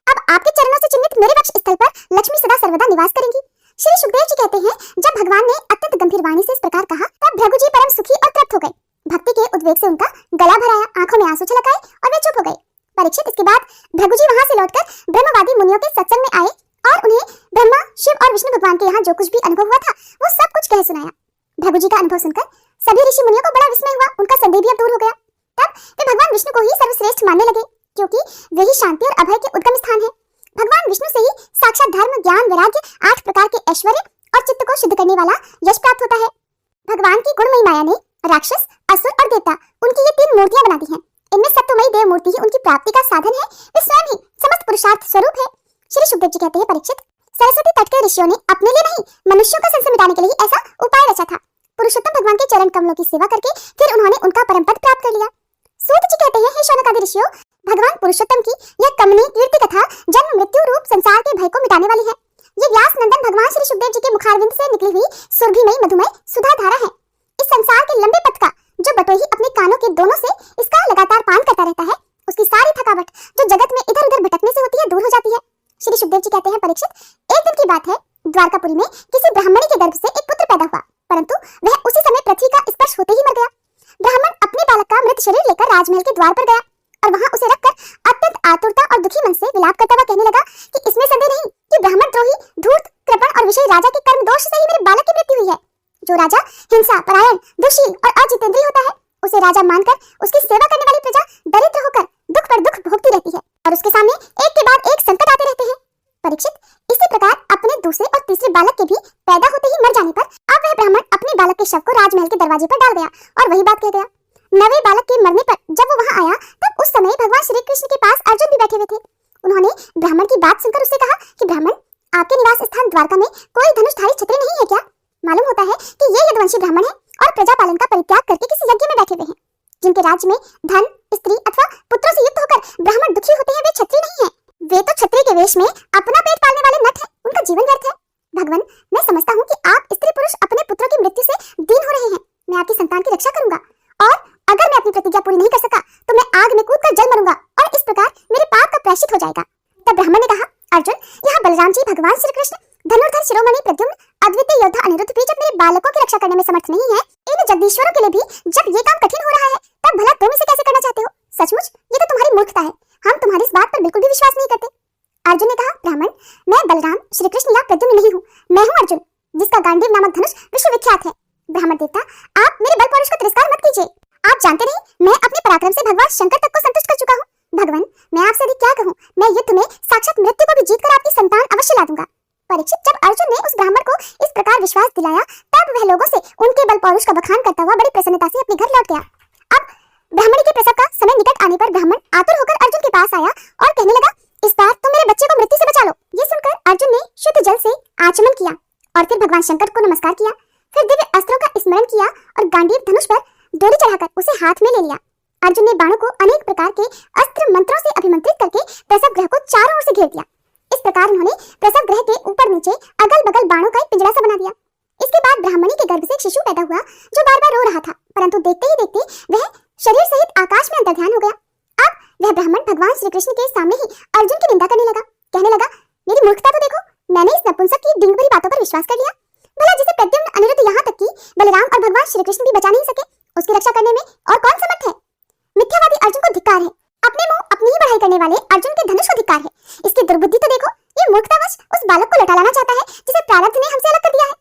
अब आपके चरणों से चिन्हित मेरे वक्ष स्थल पर लक्ष्मी सदा सर्वदा निवास करेंगी। श्री सुखदेव जी कहते हैं, जब भगवान ने अत्यंत गंभीर वाणी से इस प्रकार कहा, तब भृगु जी परम सुखी और तृप्त हो गए। भक्ति के उद्वेग से उनका गला भर आया, आंखों में आंसू छलक आए और वे चुप हो गए। परीक्षित, इसके बाद भृगु जी वहां से लौटकर ब्रह्मवादी मुनियों के सत्संग में आए और उन्हें ब्रह्मा, शिव और विष्णु भगवान के यहाँ जो कुछ भी अनुभव हुआ था वो सब कुछ कह सुनाया। भृगु जी का अनुभव सुनकर सभी ऋषि मुनियों को बड़ा विस्मय हुआ, उनका संदेह भी अब दूर हो गया। तब वे भगवान विष्णु को ही सर्वश्रेष्ठ मानने लगे, क्योंकि वे ही शांति और अभय के उद्गम स्थान है। भगवान विष्णु से ही साक्षात धर्म, ज्ञान, वैराग्य, 8 प्रकार के ऐश्वर्य और चित्त को शुद्ध करने वाला यश प्राप्त होता है। भगवान की गुणमयी माया ने राक्षस, असुर और देवता, उनकी ये 3 मूर्तियां बना दी हैं। इनमें सत्वमयी देव मूर्ति ही उनकी प्राप्ति का साधन है, वे स्वयं ही समस्त पुरुषार्थ स्वरूप है। श्री सुखदेव जी कहते हैं, परीक्षित, सरस्वती तट के ऋषियों ने अपने लिए नहीं, मनुष्यों का संशय मिटाने के लिए ऐसा उपाय रचा था। पुरुषोत्तम भगवान के चरण कमलों की सेवा करके फिर उन्होंने उनका परम पद प्राप्त कर लिया। सूत जी कहते हैं, हे शौनक आदि ऋषियों, भगवान पुरुषोत्तम की यह कमनीय कीर्ति कथा जन्म मृत्यु रूप संसार के भय को मिटाने वाली है। ये व्यास नंदन भगवान श्री सुखदेव जी के मुखारविंद से निकली हुई सुरभिमयी मधुमय सुधा धारा है। इस संसार के लंबे पथ का जो बटोही अपने कानों के दोनों से इसका लगातार पान करता रहता है, उसकी सारी थकावट जो जगत में इधर उधर भटकने से होती है दूर हो जाती है। श्री सुखदेव जी कहते हैं, परीक्षित, एक दिन की बात है, द्वारकापुरी में किसी ब्राह्मणी के गर्भ से एक पुत्र पैदा हुआ, परंतु वह उसी समय पृथ्वी का स्पर्श होते ही मर गया। ब्राह्मण अपने बालक का मृत शरीर लेकर राजमहल के द्वार पर गया और वहां उसे रखकर अत्यंत आतुरता और दुखी मन से विलाप करता हुआ कहने लगा कि इसमें संदेह नहीं कि ब्राह्मण द्रोही, धूर्त, कृपण और विषयी राजा के कर्म दोष से ही मेरे बालक की मृत्यु हुई है। जो राजा हिंसा, परायण, दुशील और अजितेंद्रिय होता है, उसे राजा मानकर उसकी सेवा करने वाली प्रजा दरिद्र होकर दुख पर दुख भोगती रहती है और उसके सामने एक के बाद एक संकट आते रहते हैं। परीक्षित, इसी प्रकार अपने दूसरे और तीसरे बालक के भी पैदा होते ही मर जाने पर अब वह ब्राह्मण अपने बालक के शव को राजमहल के दरवाजे पर डाल गया और वही बात कह गया। 9वें बालक के मरने पर जब वो वहां आया, तब उस समय भगवान श्री कृष्ण के पास अर्जुन भी बैठे हुए थे। उन्होंने ब्राह्मण की बात सुनकर उससे कहा कि ब्राह्मण, आपके निवास स्थान द्वारका में कोई धनुषधारी क्षत्रिय नहीं है क्या? मालूम होता है कि ये यदुवंशी ब्राह्मण है और प्रजा पालन का परित्याग करके किसी यज्ञ में बैठे हुए हैं। जिनके राज्य में धन, स्त्री अथवा पुत्रों से युक्त होकर ब्राह्मण दुखी होते हैं, वे क्षत्रिय नहीं है। वे तो क्षत्रिय के वेश में अपना पेट पालने वाले नट हैं, उनका जीवन व्यर्थ है। भगवान, मैं समझता हूँ कि आप स्त्री पुरुष अपने पुत्रों की मृत्यु से दीन हो रहे हैं। मैं आपकी संतान की रक्षा करूंगा और अगर मैं अपनी प्रतिज्ञा पूरी नहीं कर सका तो मैं आग में कूदकर जल मरूंगा और इस प्रकार मेरे पाप का प्रायश्चित हो जाएगा। तब ब्राह्मण ने कहा, अर्जुन, यहाँ बलराम जी भगवान श्री कृष्ण धनुर्धर शिरोमणि प्रद्युम्न अद्वितीय योद्धा अनिरुद्ध भी जब मेरे बालकों की रक्षा करने में समर्थ नहीं है, इन जगदीश्वरों के लिए भी जब ये काम कठिन हो रहा है, तब भला तुम इसे कैसे करना चाहते हो? सचमुच ये तो तुम्हारी मूर्खता है। हम तुम्हारी इस बात पर बिल्कुल भी विश्वास नहीं करते। अर्जुन ने कहा, ब्राह्मण, मैं बलराम श्री कृष्ण या प्रद्युम्न नहीं हूँ, मैं हूँ अर्जुन, जिसका गांडीव नामक धनुष विश्वविख्यात है। ब्राह्मण देवता, आप मेरे बल पौरुष का तिरस्कार मत कीजिए। आप जानते नहीं, मैं अपने पराक्रम से भगवान शंकर तक को संतुष्ट कर चुका हूँ। भगवान, मैं आपसे अधिक क्या कहूँ, मैं युद्ध में साक्षात मृत्यु को भी जीतकर आपकी संतान अवश्य ला दूंगा। परीक्षित, जब अर्जुन ने उस ब्राह्मण को इस प्रकार विश्वास दिलाया, तब वह लोगों से उनके बल पौरुष का बखान करता हुआ बड़ी प्रसन्नता से अपने घर लौट गया। अब ब्राह्मणी के प्रसव का समय निकट आने पर ब्राह्मण आतुर होकर अर्जुन के पास आया और कहने लगा, इस बार तुम मेरे बच्चे को मृत्यु से बचा लो। ये सुनकर अर्जुन ने शुद्ध जल से आचमन किया और फिर भगवान शंकर को नमस्कार किया। फिर दिव्य अस्त्रों का स्मरण किया और गांडीव धनुष पर डोरी चढ़ाकर उसे हाथ में ले लिया। अर्जुन ने बाणों को अनेक प्रकार के अस्त्र मंत्रों से अभिमंत्रित करके प्रसव गृह को चारों ओर से घेर दिया। इस प्रकार उन्होंने प्रसव गृह के ऊपर नीचे अगल बगल बाणों का एक पिंजरा सा बना दिया। इसके बाद ब्राह्मणी के गर्भ से एक शिशु पैदा हुआ जो बार बार रो रहा था, परंतु देखते ही देखते वह शरीर सहित आकाश में अंतर्ध्यान हो गया। अब वह ब्राह्मण भगवान श्री कृष्ण के सामने ही अर्जुन की निंदा करने लगा, कहने लगा, मेरी मूर्खता तो देखो, मैंने इस नपुंसक की डींग भरी बातों पर विश्वास कर लिया। भला जिसे प्रद्युम्न अनिरुद्ध यहाँ तक कि बलराम और भगवान श्री कृष्ण भी बचा नहीं सके, उसकी रक्षा करने में और कौन समर्थ है? मिथ्यावादी अर्जुन को धिक्कार है। अपने मुंह अपनी ही बढ़ाई करने वाले अर्जुन के धनुष को धिक्कार है। इसकी दुर्बुद्धि तो देखो, ये मूर्खतावश उस बालक को लौटा लाना चाहता है जिसे प्रारब्ध ने हमसे अलग कर दिया है।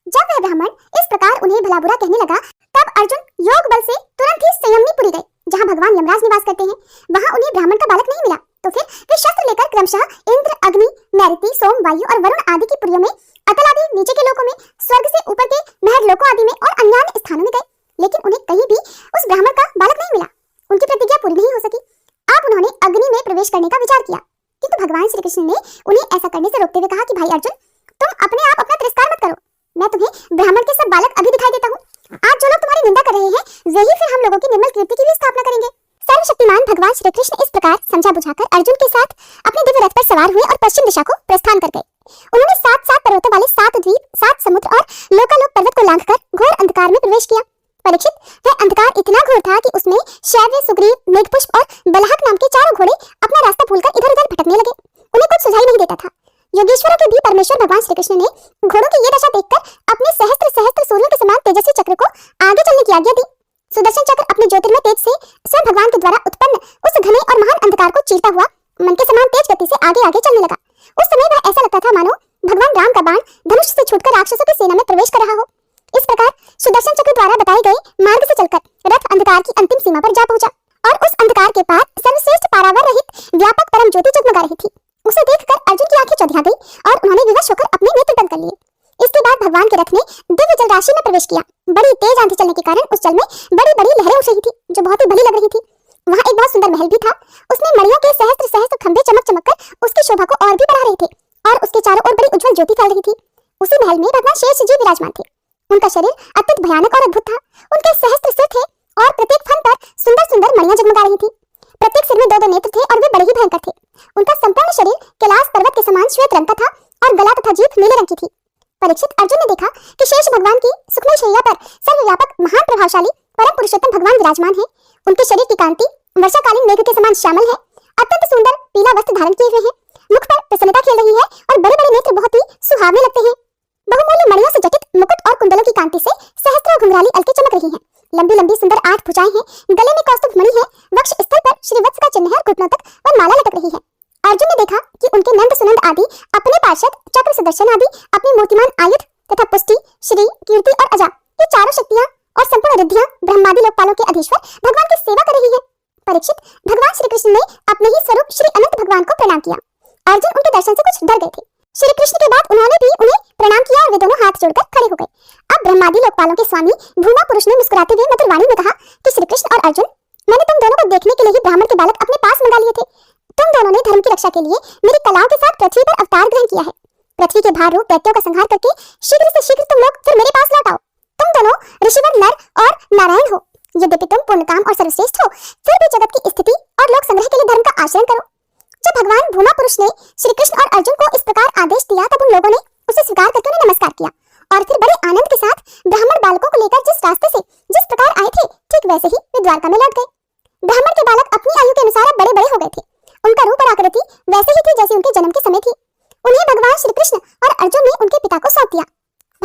जब वह ब्राह्मण इस प्रकार उन्हें भला बुरा कहने लगा, तब अर्जुन योग बल से तुरंत ही संयमनीपुरी गए, जहाँ भगवान यमराज निवास करते हैं। वहाँ उन्हें ब्राह्मण का बालक नहीं मिला, तो फिर वे शस्त्र लेकर क्रमशः इंद्र, अग्नि, नैऋति, सोम, वायु और वरुण आदि की पुरियों में, अतल आदि नीचे के लोकों में, स्वर्ग से ऊपर के महर लोकों आदि में और अन्य स्थानों में गए, लेकिन उन्हें कहीं भी उस ब्राह्मण का बालक नहीं मिला। उनकी प्रतिज्ञा पूरी नहीं हो सकी। अब उन्होंने अग्नि में प्रवेश करने का विचार किया, किंतु भगवान श्री कृष्ण ने उन्हें ऐसा करने से रोकते हुए कहा कि भाई अर्जुन, तुम अपने आप अपना तिरस्कार मत करो। मैं तुम्हें ब्राह्मण के सब बालक अभी दिखाई देता हूँ। आज जो लोग तुम्हारी निंदा कर रहे हैं, वही फिर हम लोगों की निर्मल कीर्ति की भी स्थापना करेंगे। सर्वशक्तिमान भगवान श्री कृष्ण इस प्रकार समझा बुझाकर अर्जुन के साथ अपने दिव्य रथ पर सवार हुए और पश्चिम दिशा को प्रस्थान कर गए। उन्होंने 7 पर्वतों वाले 7 द्वीप, 7 समुद्र और लोकालोक पर्वत को लांघकर घोर अंधकार में प्रवेश किया। परीक्षित, वह अंधकार इतना घोर था कि उसमें शैव्य, सुग्रीव, मेघपुष्प और बलहक नाम के 4 घोड़े अपना रास्ता भूलकर इधर-उधर भटकने लगे। उन्हें कुछ सुझाई नहीं देता था। योगेश्वरों के भी परमेश्वर भगवान श्री कृष्ण ने घोड़ों की ये दशा देखकर अपने सहस्त्र सूर्यों के समान तेजस्वी चक्र को आगे चलने की आज्ञा दी। सुदर्शन चक्र अपने ज्योतिर्मय तेज से स्वयं भगवान के द्वारा उत्पन्न उस घने और महान अंधकार को चीरता हुआ मन के समान तेज गति से आगे आगे चलने लगा। उस समय वह ऐसा लगता था मानो भगवान राम का बाण धनुष से छूटकर राक्षसों की सेना में प्रवेश कर रहा हो। इस प्रकार सुदर्शन चक्र द्वारा बताए गए मार्ग से चलकर रथ अंधकार की अंतिम सीमा पर जा पहुंचा और उस अंधकार के पार सर्वश्रेष्ठ पारावर रहित व्यापक परम ज्योति जगमगा रही थी। उसे देखकर अर्जुन की आंखें चौधिया गई और उन्होंने विवश होकर अपने नेत्र बंद कर लिए। इसके बाद भगवान के रथ ने दिव्य जल राशि में प्रवेश किया। बड़ी तेज आंधी चलने के कारण उस जल में बड़ी बड़ी लहरें उठ रही थी, जो बहुत ही भली लग रही थी। वहाँ एक बहुत सुंदर महल भी था। उसमें मणियों के सहस्त्र खंभे चमक चमक कर उसकी शोभा को और भी बढ़ा रहे थे और उसके चारों ओर बड़ी उज्जवल ज्योति फैल रही थी। उसी महल में भगवान शेष जी विराजमान थे। उनका शरीर अत्यंत भयानक और अद्भुत था। उनके सहस्त्र सिर थे और प्रत्येक फन पर सुंदर सुंदर मणियां जगमगा रही थी। प्रत्येक सिर में 2-2 नेत्र थे और वे बड़े ही भयंकर थे। उनका संपूर्ण शरीर कैलाश पर्वत के समान श्वेत रंग का था और गला तथा जीभ नीले रंग की थी। परीक्षित, अर्जुन ने देखा कि शेष भगवान की सुखमय शैया पर सर्वव्यापक महान प्रभावशाली परम पुरुषोत्तम भगवान विराजमान है। उनके शरीर की कांति वर्षाकालीन मेघ के समान श्यामल है। अत्यंत सुंदर पीला वस्त्र धारण किए हुए हैं। मुख पर प्रसन्नता खेल रही है और बड़े बड़े नेत्र बहुत ही सुहावने लगते हैं। बहुमूल्य मणियों से जटित मुकुट और कुंडलों की कांति से सहस्त्रों घुंघराली अलके चमक रही हैं। लंबी लंबी सुंदर 8 भुजाएं हैं। गले में कौस्तुभ मणि है। वक्ष स्थल पर श्रीवत्स का चिन्ह है और घुटनों तक वह माला लटक रही है। अर्जुन ने देखा कि उनके नंद सुनंद आदि अपने पार्षद चक्र सुदर्शन आदि अपने मूर्तिमान आयुध तथा पुष्टि, श्री, कीर्ति और अजा ये चारों शक्तियां और संपूर्ण रिद्धियां ब्रह्मादि लोकपालों के अधीश्वर भगवान की सेवा कर रही है। परीक्षित, भगवान श्री कृष्ण ने अपने ही स्वरूप श्री अनंत भगवान को प्रणाम किया। अर्जुन उनके दर्शन से कुछ डर गए थे। श्री कृष्ण के बाद उन्होंने भी उन्हें प्रणाम किया और वे दोनों हाथ जोड़कर खड़े हो गए। अब ब्रह्मादि लोकपालों के स्वामी भूमा पुरुष ने मुस्कुराते हुए मधुर वाणी में कहा कि श्री कृष्ण और अर्जुन, मैंने तुम दोनों को देखने के लिए ही ब्राह्मण के बालक अपने पास मंगा लिए थे। तुम दोनों ने धर्म की रक्षा के लिए मेरी कलाओं के साथ पृथ्वी पर अवतार ग्रहण किया है। पृथ्वी के भार रूप दैत्यों का संहार करके शीघ्र से शीघ्र तुम लोग फिर मेरे पास लौट आओ। तुम दोनों ऋषिवर नर और नारायण हो। यद्यपि तुम पूर्णकाम और सर्वश्रेष्ठ हो, फिर भी जगत की स्थिति और लोक संग्रह के लिए धर्म का आचरण करो। जब भगवान भूमा पुरुष ने श्री कृष्ण और अर्जुन को इस प्रकार आदेश दिया, तब उन लोगों ने उसे स्वीकार करके उन्हें नमस्कार किया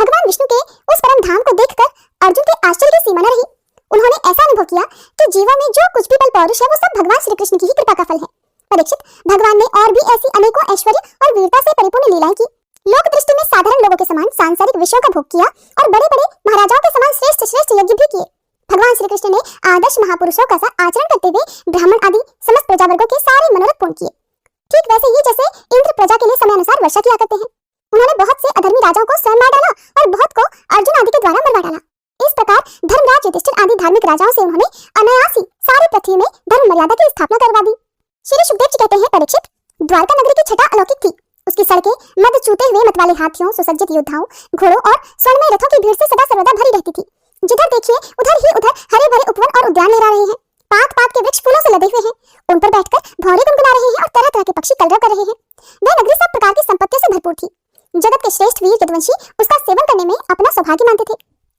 भगवान विष्णु के उस परम धाम को देखकर अर्जुन के आश्चर्य की सीमा न रही। उन्होंने ऐसा अनुभव किया कि जीवन में जो कुछ भी बल पौरुष है वो सब भगवान श्री कृष्ण की ही कृपा का फल है। परीक्षित, भगवान ने और भी ऐसी अनेकों ऐश्वर्य और वीरता से परिपूर्ण लीलाएं की। लोक दृष्टि में साधारण लोगों के समान सांसारिक विषयों का भोग किया और बड़े बड़े महाराजाओं के समान श्रेष्ठ श्रेष्ठ यज्ञ भी किए। भगवान श्री कृष्ण ने आदर्श महापुरुषों का सा आचरण करते हुए ब्राह्मण आदि समस्त प्रजावर्गों के सारे मनोरथ पूर्ण किए। ठीक वैसे ही जैसे इंद्र प्रजा के लिए समय अनुसार वर्षा किया करते हैं। उन्होंने बहुत से अधर्मी राजाओं को स्वयं मार डाला और बहुत को अर्जुन आदि के द्वारा मरवा डाला। इस प्रकार धर्मराज युधिष्ठिर आदि धार्मिक राजाओं से उन्होंने अनायास ही सारी पृथ्वी में धर्म मर्यादा की स्थापना करवा दी। श्री सुखदेव जी कहते हैं, परीक्षित, द्वारका नगरी की छटा अलौकिक थी। उसकी सड़कें मद चूते हुए मतवाले हाथियों, सुसज्जित योद्धाओं, घोड़ों और स्वर्णमय रथों की भीड़ से सदा सर्वदा भरी रहती थी। जिधर देखिए उधर हरे भरे उपवन और उद्यान लहरा रहे हैं। पात पात के वृक्ष फूलों से लदे हुए हैं। उन पर बैठकर भौरे गुनगुना रहे हैं और तरह तरह के पक्षी कलरव कर रहे हैं। वह नगरी सब प्रकार की संपत्तियों से भरपूर थी। जगत के श्रेष्ठ वीर यदुवंशी उसका सेवन करने में अपना सौभाग्य मानते थे।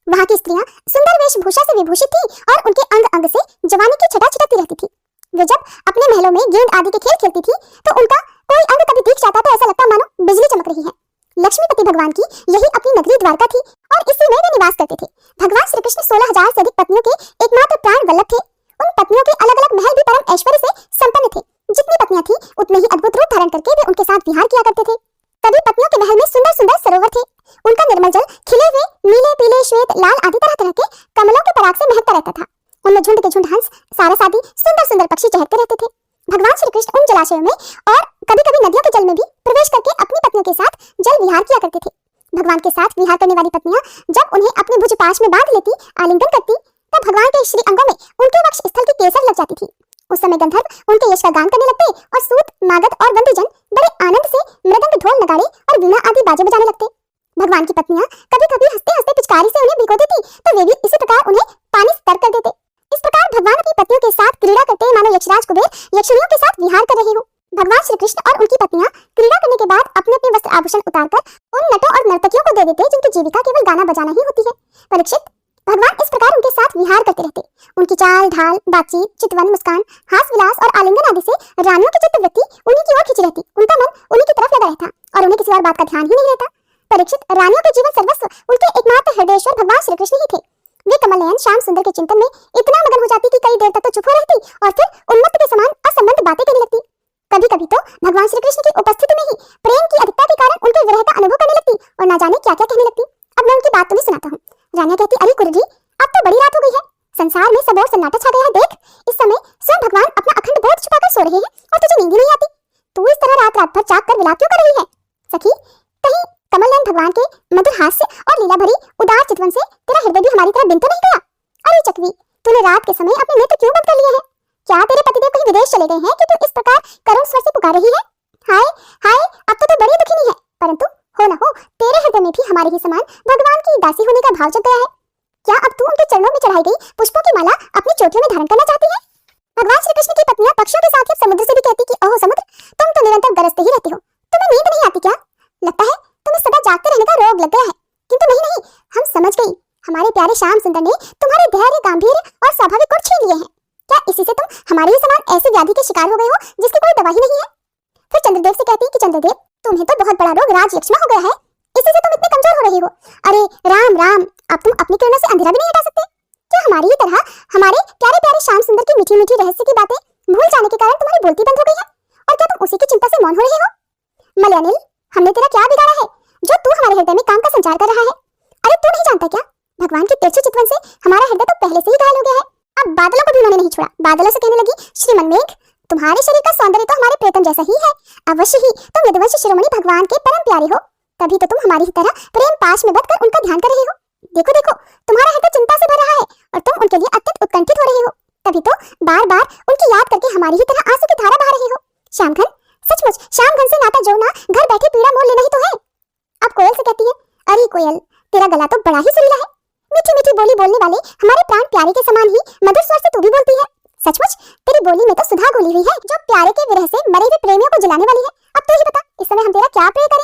वहां की स्त्रियां सुंदर वेशभूषा से विभूषित थी और उनके अंग अंग से जवानी की छटा छिटकती रहती थी। वे जब अपने महलों में गेंद आदि के खेल खेलती थी तो उनका कोई अंग कभी दिख जाता तो ऐसा लगता मानो बिजली चमक रही है। लक्ष्मीपति भगवान की यही अपनी नगरी द्वारका थी और इसी में वे निवास करते थे। भगवान श्री कृष्ण 16,000 से अधिक पत्नियों के एकमात्र प्राण वल्लभ थे। उन पत्नियों के अलग अलग महल भी परम ऐश्वर्य से संपन्न थे। जितनी पत्नियां थी उतने ही अद्भुत रूप धारण करके वे उनके साथ विहार किया करते थे। तभी पत्नियों के महल में सुंदर सुंदर सरोवर थे। उनका निर्मल जल खिले हुए नीले, पीले, श्वेत, लाल आदि तरह तरह के कमलों के पराग से महकता रहता था। उनमें झुंड के झुंड हंस, सारस आदि सुंदर सुंदर पक्षी चहकते रहते थे। भगवान श्री कृष्ण उन जलाशयों में और कभी कभी नदियों के जल में भी प्रवेश करके अपनी पत्नियों के साथ जल विहार किया करते थे। भगवान के साथ विहार करने वाली पत्नियां जब उन्हें अपने भुज पाश में बांध लेती, आलिंगन करती, तब भगवान के श्री अंगों में उनके वक्ष स्थल की केसर लग जाती थी। उस समय गंधर्व उनके यश का गान करने लगते और सूत, मागध और वंदीजन बड़े आनंद से मृदंग, ढोल, नगाड़े और वीणा आदि बाजे बजाने लगते। भगवान की पत्नियां कभी कभी हंसते हंसते पिचकारी से उन्हें भिगो देती तो वे भी इसी प्रकार उन्हें पानी से तर कर देते। इस प्रकार भगवान अपनी पत्नियों के साथ क्रीड़ा करते मानो यक्षराज कुबेर यक्षिणियों के साथ विहार कर रहे हो। भगवान श्री कृष्ण और उनकी पत्नियां क्रीड़ा करने के बाद अपने अपने वस्त्र आभूषण उतारकर उन नटों और नर्तकियों को दे देते जिनकी जीविका केवल गाना बजाना ही होती है। परीक्षित, भगवान इस प्रकार उनके साथ विहार करते रहते। उनकी चाल ढाल, बातचीत, चितवन, मुस्कान, हास विलास और आलिंगन आदि से रानियों की चित्तवृत्ति उन्हीं की ओर खिंची रहती। उनका मन उन्हीं की तरफ लगा रहता और उन्हें किसी और बात का ध्यान ही नहीं रहता। परीक्षित, रानियों के जीवन सर्वस्व उनके एकमात्र हृदयेश्वर भगवान श्री कृष्ण ही थे। वे कमल नयन श्याम सुंदर के चिंतन में इतना मगन हो जाती कि कई देर तक तो चुप हो रहती और फिर उन्मत्त के समान असंबद्ध बातें करने लगती। कभी कभी तो भगवान श्री कृष्ण की उपस्थिति में ही प्रेम की अधिकता के कारण उनके विरह का अनुभव करने लगती और ना जाने क्या क्या कहने लगती। अब मैं उनकी बात तुम्हें सुनाता हूँ। रानिया कहती, अरे कुररी, अब तो बड़ी रात हो गई है। संसार में सब और सन्नाटा छा गया है। देख, इस समय स्वयं भगवान अपना अखंड बोध छुपाकर सो रहे हैं और तुझे नींद नहीं आती। तू इस तरह रात रात भर जाग कर विलाप क्यों कर रही है? सखी, कहीं कमल नयन भगवान के मधुर हास्य और लीला भरी उदार चितवन से तेरा हृदय भी हमारी तरह बिन तो नहीं गया? अरे चकवी, तूने रात के समय अपने नेत्र क्यों बंद कर लिए हैं? क्या तेरे पतिदेव कहीं विदेश चले गए हैं कि तू इस प्रकार करुण स्वर से पुकार रही है? हाय हाय, अब तो तू बड़ी दुखी है, परंतु हो न हो तेरे हृदय में भी हमारे ही समान भगवान की दासी होने का भाव जग गया है। क्या अब तू उनके चरणों में चढ़ाई गई पुष्पों की माला अपनी चोटियों में धारण करना चाहती है? भगवान श्री कृष्ण की पत्नियां पक्षियों के साथ समुद्र से भी कहती कि ओह समुद्र, तुम तो निरंतर गरजते ही रहते हो, तुम्हें नींद नहीं आती क्या? लगता है तुम्हें सदा जागते रहने का रोग लग गया है। किंतु नहीं, हम समझ गई, हमारे प्यारे श्याम सुंदर ने तुम्हारे धैर्य, गांभीर्य और स्वाभाविक गुण छीन लिए हैं। क्या इसी से तुम हमारे ही समान ऐसे व्याधि के शिकार हो गए हो जिसकी कोई दवा ही नहीं है? फिर चंद्रदेव से कहती कि चंद्रदेव, तुम्हें तो बहुत बड़ा रोग राज यक्ष्मा हो गया है, इसी से तुम इतने कमजोर हो रहे हो। अरे राम राम, अब तुम अपनी किरणों से अंधेरा भी नहीं हटा सकते क्या? हमारी ही तरह हमारे प्यारे प्यारे श्याम सुंदर की मीठी मीठी रहस्य की बातें भूल जाने के कारण तुम्हारी बोलती बंद हो गई है और क्या तुम उसी की चिंता से मौन हो रहे हो? मलयानिल, हमने तेरा क्या बिगाड़ा है जो तू हमारे हृदय में काम का संचार कर रहा है? अरे तू नहीं जानता क्या, भगवान के तिरछे चितवन से हमारा हृदय तो पहले से ही घायल हो गया है। अब बादलों को भी उन्होंने नहीं छोड़ा। बादलों से कहने लगी, श्रीमन मेघ, तुम्हारे शरीर का सौंदर्य तो हमारे प्रीतम जैसा ही है। अवश्य ही तुम यदुवंश शिरोमणि भगवान के परम प्यारे हो, तभी तो तुम हमारी ही तरह प्रेम पाश में बंधकर उनका ध्यान कर रहे हो। देखो देखो, तुम्हारा हृदय चिंता से भर रहा है और तुम उनके लिए अत्यंत उत्कंठित हो रहे हो, तभी तो बार बार उनकी याद करके हमारी ही तरह आंसू की धारा बहा रहे हो। श्यामघन, सचमुच श्यामघन से नाता जोड़ना घर बैठे पीड़ा मोल लेना ही तो है। अब कोयल से कहती है, अरे कोयल, तेरा गला तो बड़ा ही सुरीला है, मीठी मीठी बोली बोलने वाले हमारे प्राण प्यारे के समान ही मधुर स्वर से तू भी बोलती है। सचमुच तेरी बोली में तो सुधा घोली हुई है जो प्यारे के विरह से मरे हुए प्रेमियों को जलाने वाली है। अब तू ही बता, इस समय हम तेरा क्या प्रे करें?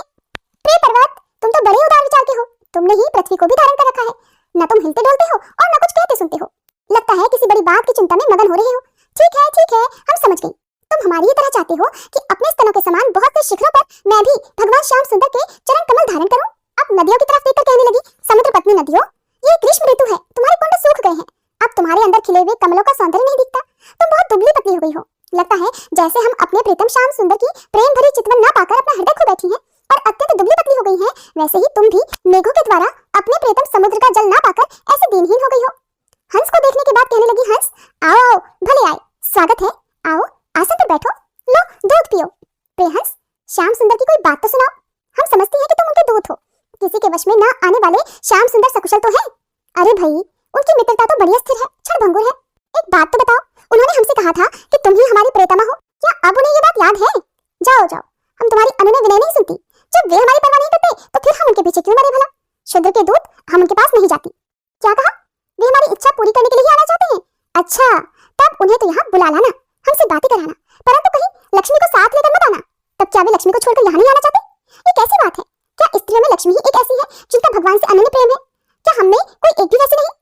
प्रे पर्वत, तुम तो बड़े उदार विचार के हो, तुमने ही पृथ्वी को भी धारण कर रखा है। न तुम हिलते डोलते हो और न कुछ कहते सुनते हो, लगता है किसी बड़ी बात की चिंता में मगन हो रहे हो। ठीक है, हम समझ गए, तुम हमारी ही तरह चाहते हो कि अपने स्तनों के समान बहुत से शिखरों पर मैं भी भगवान श्याम सुंदर के चरण कमल धारण करूं। अब नदियों की तरफ देखकर कहने लगी, जैसे हम अपने प्रीतम श्याम सुंदर की प्रेम भरी चितवन ना पाकर अपना हृदय खो बैठी हैं और अत्यंत दुबली पतली हो गई हैं, वैसे ही तुम भी मेघों के द्वारा अपने प्रीतम समुद्र का जल ना पाकर ऐसे दीनहीन हो गई हो। हंस को देखने के बाद कहने लगी, हंस आओ आओ, भले आए, स्वागत है, आओ आसन पर बैठो, लो दूध पियो। प्रिय हंस, श्याम सुंदर की कोई बात तो सुनाओ, हम समझते हैं कि तुम उनके दूत हो, किसी के वश में न आने वाले श्याम सुंदर सकुशल तो है। अरे भाई, उनकी मित्रता तो बड़ी अस्थिर है, क्षणभंगुर है। एक बात तो बताओ, उन्होंने हमसे कहा था कि तुम ही हमारी प्रेतमा हो, क्या अब उन्हें ये बात याद है? जाओ जाओ, हम तुम्हारी अनुनय विनय नहीं सुनती, जब वे हमारी परवाह नहीं करते तो फिर हम उनके पीछे क्यों मरे भला? शूद्र के दूत हम उनके पास नहीं जाती। क्या कहा? वे हमारी इच्छा पूरी करने के लिए ही आना चाहते हैं? अच्छा, तब उन्हें तो यहाँ बुला लाना, हमसे बातें कराना, परंतु कहीं लक्ष्मी को साथ लेकर मत आना। तब क्या वे लक्ष्मी को छोड़कर यहाँ नहीं आना चाहते? ये कैसी बात है? क्या स्त्रियों में लक्ष्मी ही एक ऐसी है जिनका भगवान से अनन्य प्रेम है? क्या हममें कोई एक भी वैसे नहीं?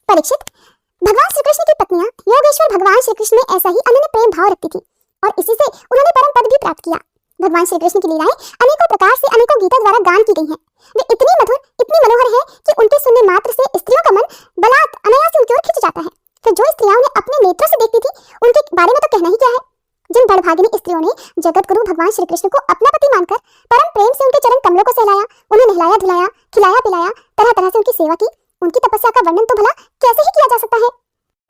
परीक्षित, भगवान श्री कृष्ण की पत्नियां योगेश्वर भगवान श्री कृष्ण में ऐसा ही अनन्य प्रेम भाव रखती थी और इसी से उन्होंने परम पद भी प्राप्त किया। भगवान श्री कृष्ण की लीलाएं अनेकों प्रकार से अनेकों गीतों द्वारा गान की गई हैं। वे इतनी मधुर, इतनी मनोहर है कि उनके सुनने मात्र से स्त्रियों का मन बलात् अनायास उनकी ओर खिंच जाता है। फिर जो स्त्रियां उन्हें अपने नेत्रों से देखती थी, उनके बारे में तो कहना ही क्या है। जिन बड़भागिनी स्त्रियों ने जगत गुरु भगवान श्री कृष्ण को अपना पति मानकर परम प्रेम से उनके चरण कमलों को सहलाया, उन्हें नहलाया धुलाया, खिलाया पिलाया, तरह तरह से उनकी सेवा की, उनकी तपस्या का वर्णन तो भला कैसे ही किया जा सकता है।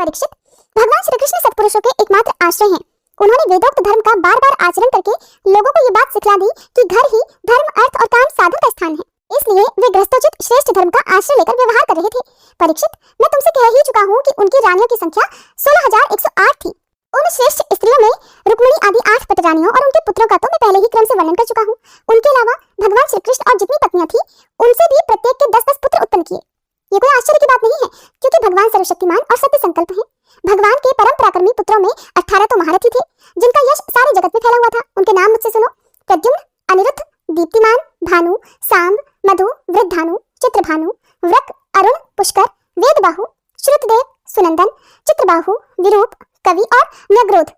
परीक्षित, भगवान श्री कृष्ण सत्पुरुषों के एकमात्र आश्रय हैं। उन्होंने वेदोक्त धर्म का बार बार आचरण करके लोगों को ये बात सिखला दी कि घर ही धर्म, अर्थ और काम साधन का स्थान है। इसलिए वे गृहस्थोचित श्रेष्ठ धर्म का आश्रय लेकर व्यवहार कर रहे थे। परीक्षित, मैं तुमसे कह ही चुका हूँ कि उनकी रानियों की संख्या 16,108 थी। उन श्रेष्ठ स्त्रियों में रुक्मिणी आदि 8 पटरानियों और उनके पुत्रों का तो मैं पहले ही क्रम से वर्णन कर चुका हूँ। उनके अलावा भगवान श्री कृष्ण और जितनी पत्नियां थी, उनसे भी प्रत्येक के 10-10 पुत्र उत्पन्न किए। ये कोई आश्चर्य की बात नहीं है, क्योंकि भगवान सर्वशक्तिमान और सत्य संकल्प है। भगवान के परम पराक्रमी पुत्रों में 18 तो महारथी थे, जिनका यश सारे जगत में फैला हुआ था। उनके नाम मुझसे सुनो: प्रद्युम्न, अनिरुद्ध, दीप्तिमान, भानु, सांब, मधु, वृद्धानु, चित्रभानु, व्रक, अरुण, पुष्कर, वेदबाहु, श्रुतदेव, सुनंदन, चित्रबाहु, विरूप, कवि और नगरोध।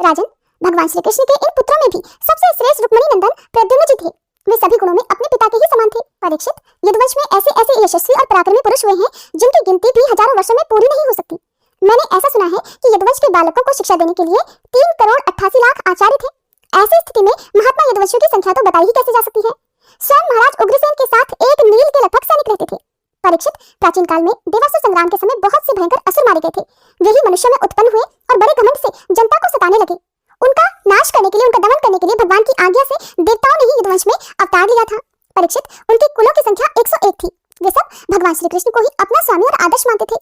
राजन, भगवान श्री कृष्ण के इन पुत्रों में भी सबसे श्रेष्ठ रुक्मिणी नंदन प्रद्युम्न जी थे। वे सभी गुणों में अपने पिता के ही समान थे। परीक्षित, यदुवंश में ऐसे ऐसे यशस्वी और पराक्रमी पुरुष हुए हैं जिनकी गिनती भी हजारों वर्षों में पूरी नहीं हो सकती। मैंने ऐसा सुना है कि यदुवंश के बालकों को शिक्षा देने के लिए 3,88,00,000 आचार्य थे। ऐसी स्थिति में महात्मा यदुवंशियों की संख्या तो बताई ही कैसे जा सकती है। स्वयं महाराज उग्रसेन के साथ एक मील के लगभग सैनिक रहते थे। परीक्षित, प्राचीन काल में देवासुर संग्राम के समय बहुत से भयंकर असुर मारे गए थे। वे ही मनुष्यों में उत्पन्न हुए और बड़े घमंड से जनता को सताने लगे। उनका नाश करने के लिए, उनका दमन करने के लिए भगवान की आज्ञा से देवताओं ने ही यदुवंश में अवतार लिया था। परीक्षित, उनके कुलों की संख्या 101 थी। वे सब भगवान श्री कृष्ण को ही अपना स्वामी और आदर्श मानते थे।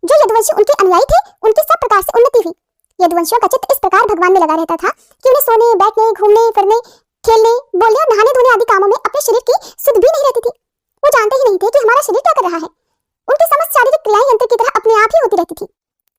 जो यदुवंशी उनके अनुयायी थे, उनकी सब प्रकार से उन्नति हुई। यदुवंशियों का चित्त इस प्रकार भगवान में लगा रहता था कि उन्हें सोने, बैठने, घूमने फिरने, खेलने, बोलने और नहाने धोने आदि कामों में अपने शरीर की सुध भी नहीं रहती थी। वो जानते ही नहीं थे कि हमारा शरीर क्या कर रहा है। उनकी समस्त शारीरिक क्रियाएं यंत्र की तरह अपने आप ही होती रहती थी।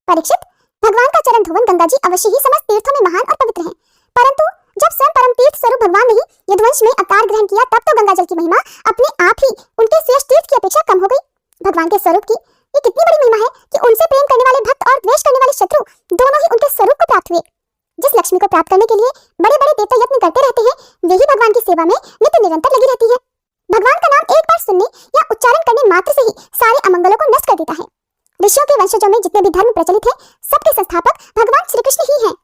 परीक्षित, भगवान का चरण धोवन गंगा जी अवश्य ही समस्त तीर्थों में महान और पवित्र है, परंतु जब स्वयं परम तीर्थ स्वरूप भगवान ने ही यदुवंश में अवतार ग्रहण किया, तब तो गंगा जल की महिमा अपने आप ही उनके श्रेष्ठ तीर्थ की अपेक्षा कम हो गई। भगवान के स्वरूप की ये कितनी बड़ी महिमा है कि उनसे प्रेम करने वाले भक्त और द्वेष करने वाले शत्रु दोनों ही उनके स्वरूप को प्राप्त हुए। जिस लक्ष्मी को प्राप्त करने के लिए बड़े बड़े देवता यत्न करते रहते हैं, वे ही भगवान की सेवा में नित्य निरंतर लगी रहती है। भगवान का नाम एक बार सुनने या उच्चारण करने मात्र से ही सारे अमंगलों को नष्ट कर देता है। ऋषियों के वंशजों में जितने भी धर्म प्रचलित है, सबके संस्थापक भगवान श्री कृष्ण ही हैं।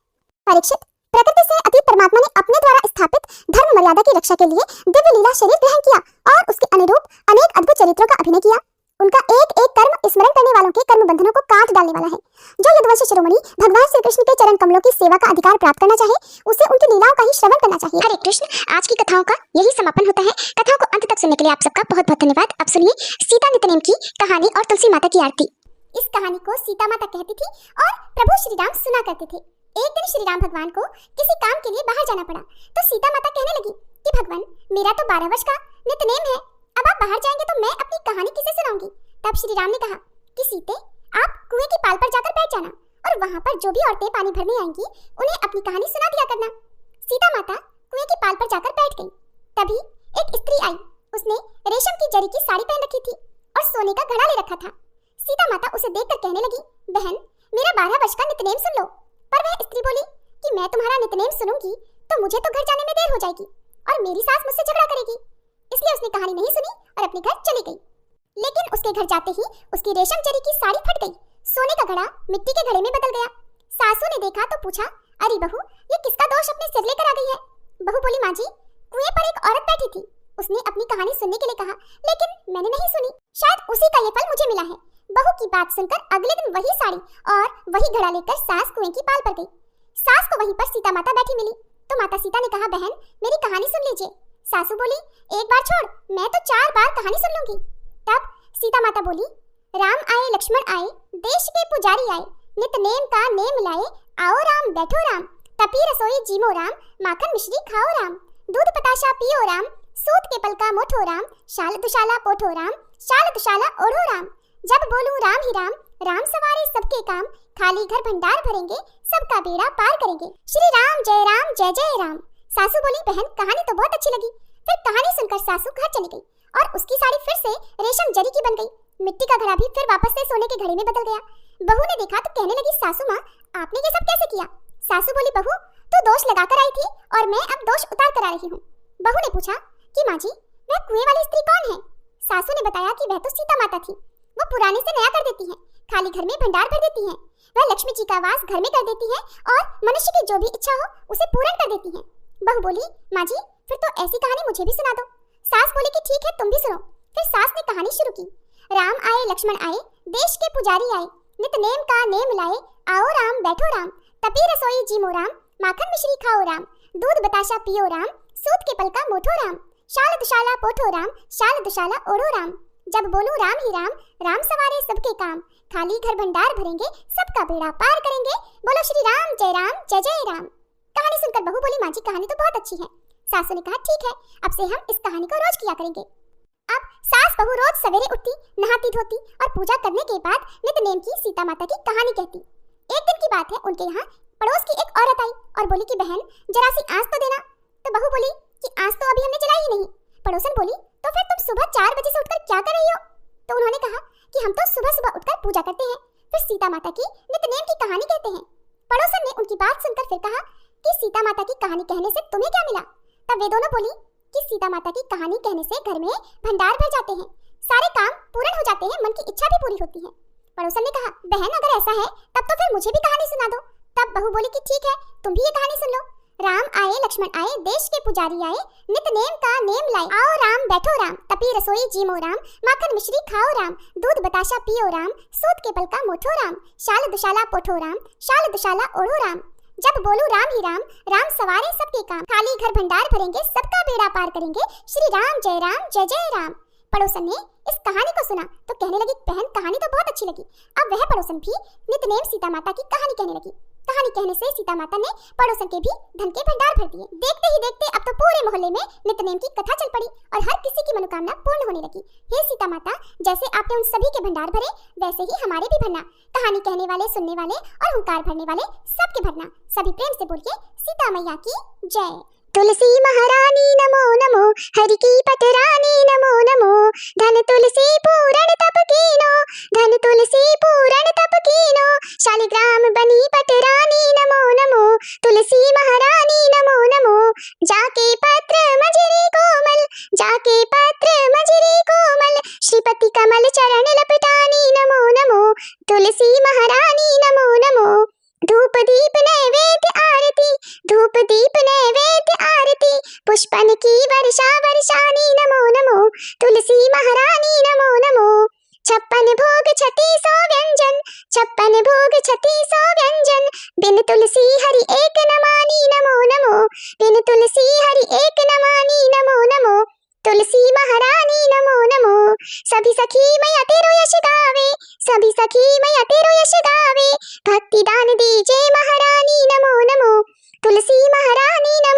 परीक्षित, प्रकृति से अतीत परमात्मा ने अपने द्वारा स्थापित धर्म मर्यादा की रक्षा के लिए दिव्य लीला शरीर ग्रहण किया और उसके अनुरूप अनेक अद्भुत चरित्रों का अभिनय किया। उनका एक एक कर्म स्मरण करने वालों के कर्म बंधनों को काट डालने वाला है। जो यदुवंशी शिरोमणि भगवान श्री कृष्ण के चरण कमलों की सेवा का अधिकार प्राप्त करना चाहे, उसे उनकी लीलाओं का ही श्रवण करना चाहिए। हरे कृष्ण, आज की कथाओं का यही समापन होता है। कथाओं को अंत तक सुनने के लिए आप सबका बहुत बहुत धन्यवाद। अब सुनिए सीता नितनेम की कहानी और तुलसी माता की आरती। इस कहानी को सीता माता कहती थी और प्रभु श्री राम सुना करते थे। एक दिन श्री राम भगवान को किसी काम के लिए बाहर जाना पड़ा, तो सीता माता कहने लगी कि भगवान, मेरा तो 12 वर्ष का नितनेम है, अब आप बाहर जाएंगे तो मैं अपनी कहानी किसे सुनाऊंगी। तब श्री राम ने कहा कि सीते, आप कुएं की पाल पर जाकर बैठ जाना और वहां पर जो भी औरतें पानी भरने आएंगी, उन्हें अपनी कहानी सुना दिया करना। सीता माता कुएं की पाल पर जाकर बैठ गई। तभी एक स्त्री आई। उसने रेशम की जरी की साड़ी पहन रखी थी और सोने का घड़ा ले रखा था। सीता माता उसे देखकर कहने लगी, बहन, मेरा 12 वर्ष का नितनेम सुन लो। पर वह स्त्री बोली कि मैं तुम्हारा नितनेम सुनूंगी तो मुझे तो घर जाने में देर हो जाएगी और मेरी सास मुझसे झगड़ा करेगी। इसलिए उसने कहानी नहीं सुनी और अपने घर चली गई। लेकिन उसके घर जाते ही उसकी रेशम जरी की साड़ी फट गई, सोने का घड़ा मिट्टी के घड़े में बदल गया। सासू ने देखा तो पूछा, अरे बहू, ये किसका दोष अपने सिर लेकर आ गई है? बहू बोली, माँ जी, कुएं पर एक औरत बैठी थी। उसने अपनी कहानी सुनने के लिए कहा, लेकिन मैंने नहीं सुनी। शायद उसी का ये फल मुझे मिला है। बहू की बात सुनकर अगले दिन वही साड़ी और वही घड़ा लेकर सास कुएं की पाल पर गई। सास को वहीं पर सीता माता बैठी मिली तो माता सीता ने कहा, बहन मेरी कहानी सुन लीजिए। सासू बोली, एक बार छोड़, मैं तो 4 बार कहानी सुन लूंगी। तब सीता माता बोली, राम आए लक्ष्मण आए, देश के पुजारी आए, नित नेम का नेम लाए, आओ राम बैठो राम, तपी रसोई जीमो राम, माखन मिश्री खाओ राम, दूध पताशा पियो राम, सूत के पल का मोठो राम, शाल दुशाला पोठो राम, शाल दुशाला ओढ़ो राम, जब बोलूं राम ही राम, राम सवारे सबके काम, खाली घर भंडार भरेंगे, सबका बेड़ा पार करेंगे, श्री राम जय जय राम। सासू बोली, बहन कहानी तो बहुत अच्छी लगी। फिर कहानी सुनकर सासू घर चली गई और उसकी साड़ी फिर से रेशम जरी की बन गई। मिट्टी का घड़ा भी फिर वापस से सोने के घड़े में बदल गया। बहू ने देखा तो कहने लगी, सासू माँ आपने ये सब कैसे किया? सासू बोली, बहू तू दोष लगाकर आई थी और मैं अब दोष उतार कर आ रही हूँ। बहू ने पूछा कि माँ जी वह कुएं वाली स्त्री कौन है? सासू ने बताया कि वह तो सीता माता थी। वो पुराने से नया कर देती है, खाली घर में भंडार भर देती है। वह लक्ष्मी जी का वास घर में कर देती है और मनुष्य की जो भी इच्छा हो उसे पूर्ण कर देती है। बहू बोली, माँ जी फिर तो ऐसी कहानी मुझे भी सुना दो। सास बोली कि ठीक है, तुम भी सुनो। फिर सास ने कहानी शुरू की। राम आए लक्ष्मण आए, देश के पुजारी आए, नित नेम का नेम लाए, आओ राम बैठो राम, तपी रसोई जीमो राम, माखन मिश्री खाओ राम, दूध बताशा पियो राम, सूत के पल का मोठो राम, शाल दुशाला पोठो राम, शाल दुशाला ओढ़ो राम, जब बोलूं राम ही राम, राम सवारे सबके काम, खाली घर भंडार भरेंगे, सबका बेड़ा पार करेंगे, बोलो श्री राम जय जय राम। कहानी सुनकर बहू बोली, माँ जी कहानी तो बहुत अच्छी है। सासू ने कहा, ठीक है, अब से हम इस कहानी को रोज किया करेंगे। अब सास बहू रोज सवेरे उठती, नहाती धोती और पूजा करने के बाद नितनेम की सीता माता की कहानी कहती। एक दिन की बात है, उनके यहाँ पड़ोस की एक औरत आई और बोली कि बहन जरा सी आंच तो देना। तो बहू बोली कि आंच तो अभी हमने जलाई ही नहीं। पड़ोसन बोली, तो फिर तुम सुबह 4 बजे से उठकर क्या कर रही हो? तो उन्होंने कहा कि हम तो सुबह सुबह उठकर पूजा करते हैं, फिर सीता माता की नितनेम की कहानी कहते हैं। पड़ोसन ने उनकी बात सुनकर फिर कहा कि सीता माता की कहानी कहने से तुम्हें क्या मिला? तब वे दोनों बोली कि सीता माता की कहानी कहने से घर में भंडार भर जाते हैं, सारे काम पूर्ण हो जाते हैं, मन की इच्छा भी पूरी होती है। पड़ोसन ने कहा, बहन अगर ऐसा है तब तो फिर मुझे भी कहानी सुना दो। तब बहू बोली कि ठीक है, तुम भी ये कहानी सुन लो। राम आए लक्ष्मण आए, देश के पुजारी आए, नित नेम का नेम लाए, आओ राम बैठो राम, तपी रसोई जीमो राम, माखन मिश्री खाओ राम, दूध बताशा पियो राम, सूत के पल का मोठो राम, शाल दुशाला पोठो राम, शाल दुशाला ओढ़ो राम, जब बोलूं राम ही राम, राम सवारे सबके काम, खाली घर भंडार भरेंगे, सबका बेड़ा पार करेंगे, श्री राम जय जय राम। पड़ोसन ने इस कहानी को सुना तो कहने लगी, बहन कहानी तो बहुत अच्छी लगी। अब वह पड़ोसन भी नितनेम सीता माता की कहानी कहने लगी। कहानी कहने से सीता माता ने पड़ोसन के भी धन के भंडार भर दिए। देखते ही देखते अब तो पूरे मोहल्ले में नितनेम की कथा चल पड़ी और हर किसी की मनोकामना पूर्ण होने लगी। हे सीता माता, जैसे आपने उन सभी के भंडार भरे वैसे ही हमारे भी भरना। कहानी कहने वाले, सुनने वाले और हुंकार भरने वाले सबके भरना। सभी प्रेम से बोलिए सीता मैया की जय। तुलसी महारानी नमो नमो, हरि की पटरानी नमो नमो, धन तुलसी पूरण तप कीनो, धन तुलसी पूरण तप कीनो, शालिग्राम बनी पटरानी नमो नमो, तुलसी महारानी नमो नमो, जाके पत्र मजरी कोमल, जाके पत्र मजरी कोमल, श्रीपति कमल चरण लपटानी नमो नमो, तुलसी महारानी नमो नमो। धूप दीप नैवेद्य आरती, धूप दीप नैवेद्य आरती, पुष्पन की वर्षा वर्षानी नमो नमो, तुलसी महारानी नमो नमो। 56 भोग 3600 व्यंजन, 56 भोग 3600 व्यंजन, बिन तुलसी हरि एक नमानी नमो नमो, बिन तुलसी हरि एक नमानी नमो नमो, तुलसी महारानी नमो नमो। सभी सखी मैया तेरो यश गावे, सभी सखी मैया तेरो यश गावे, भक्ति दान दीजे महारानी नमो नमो, तुलसी महारानी नमो।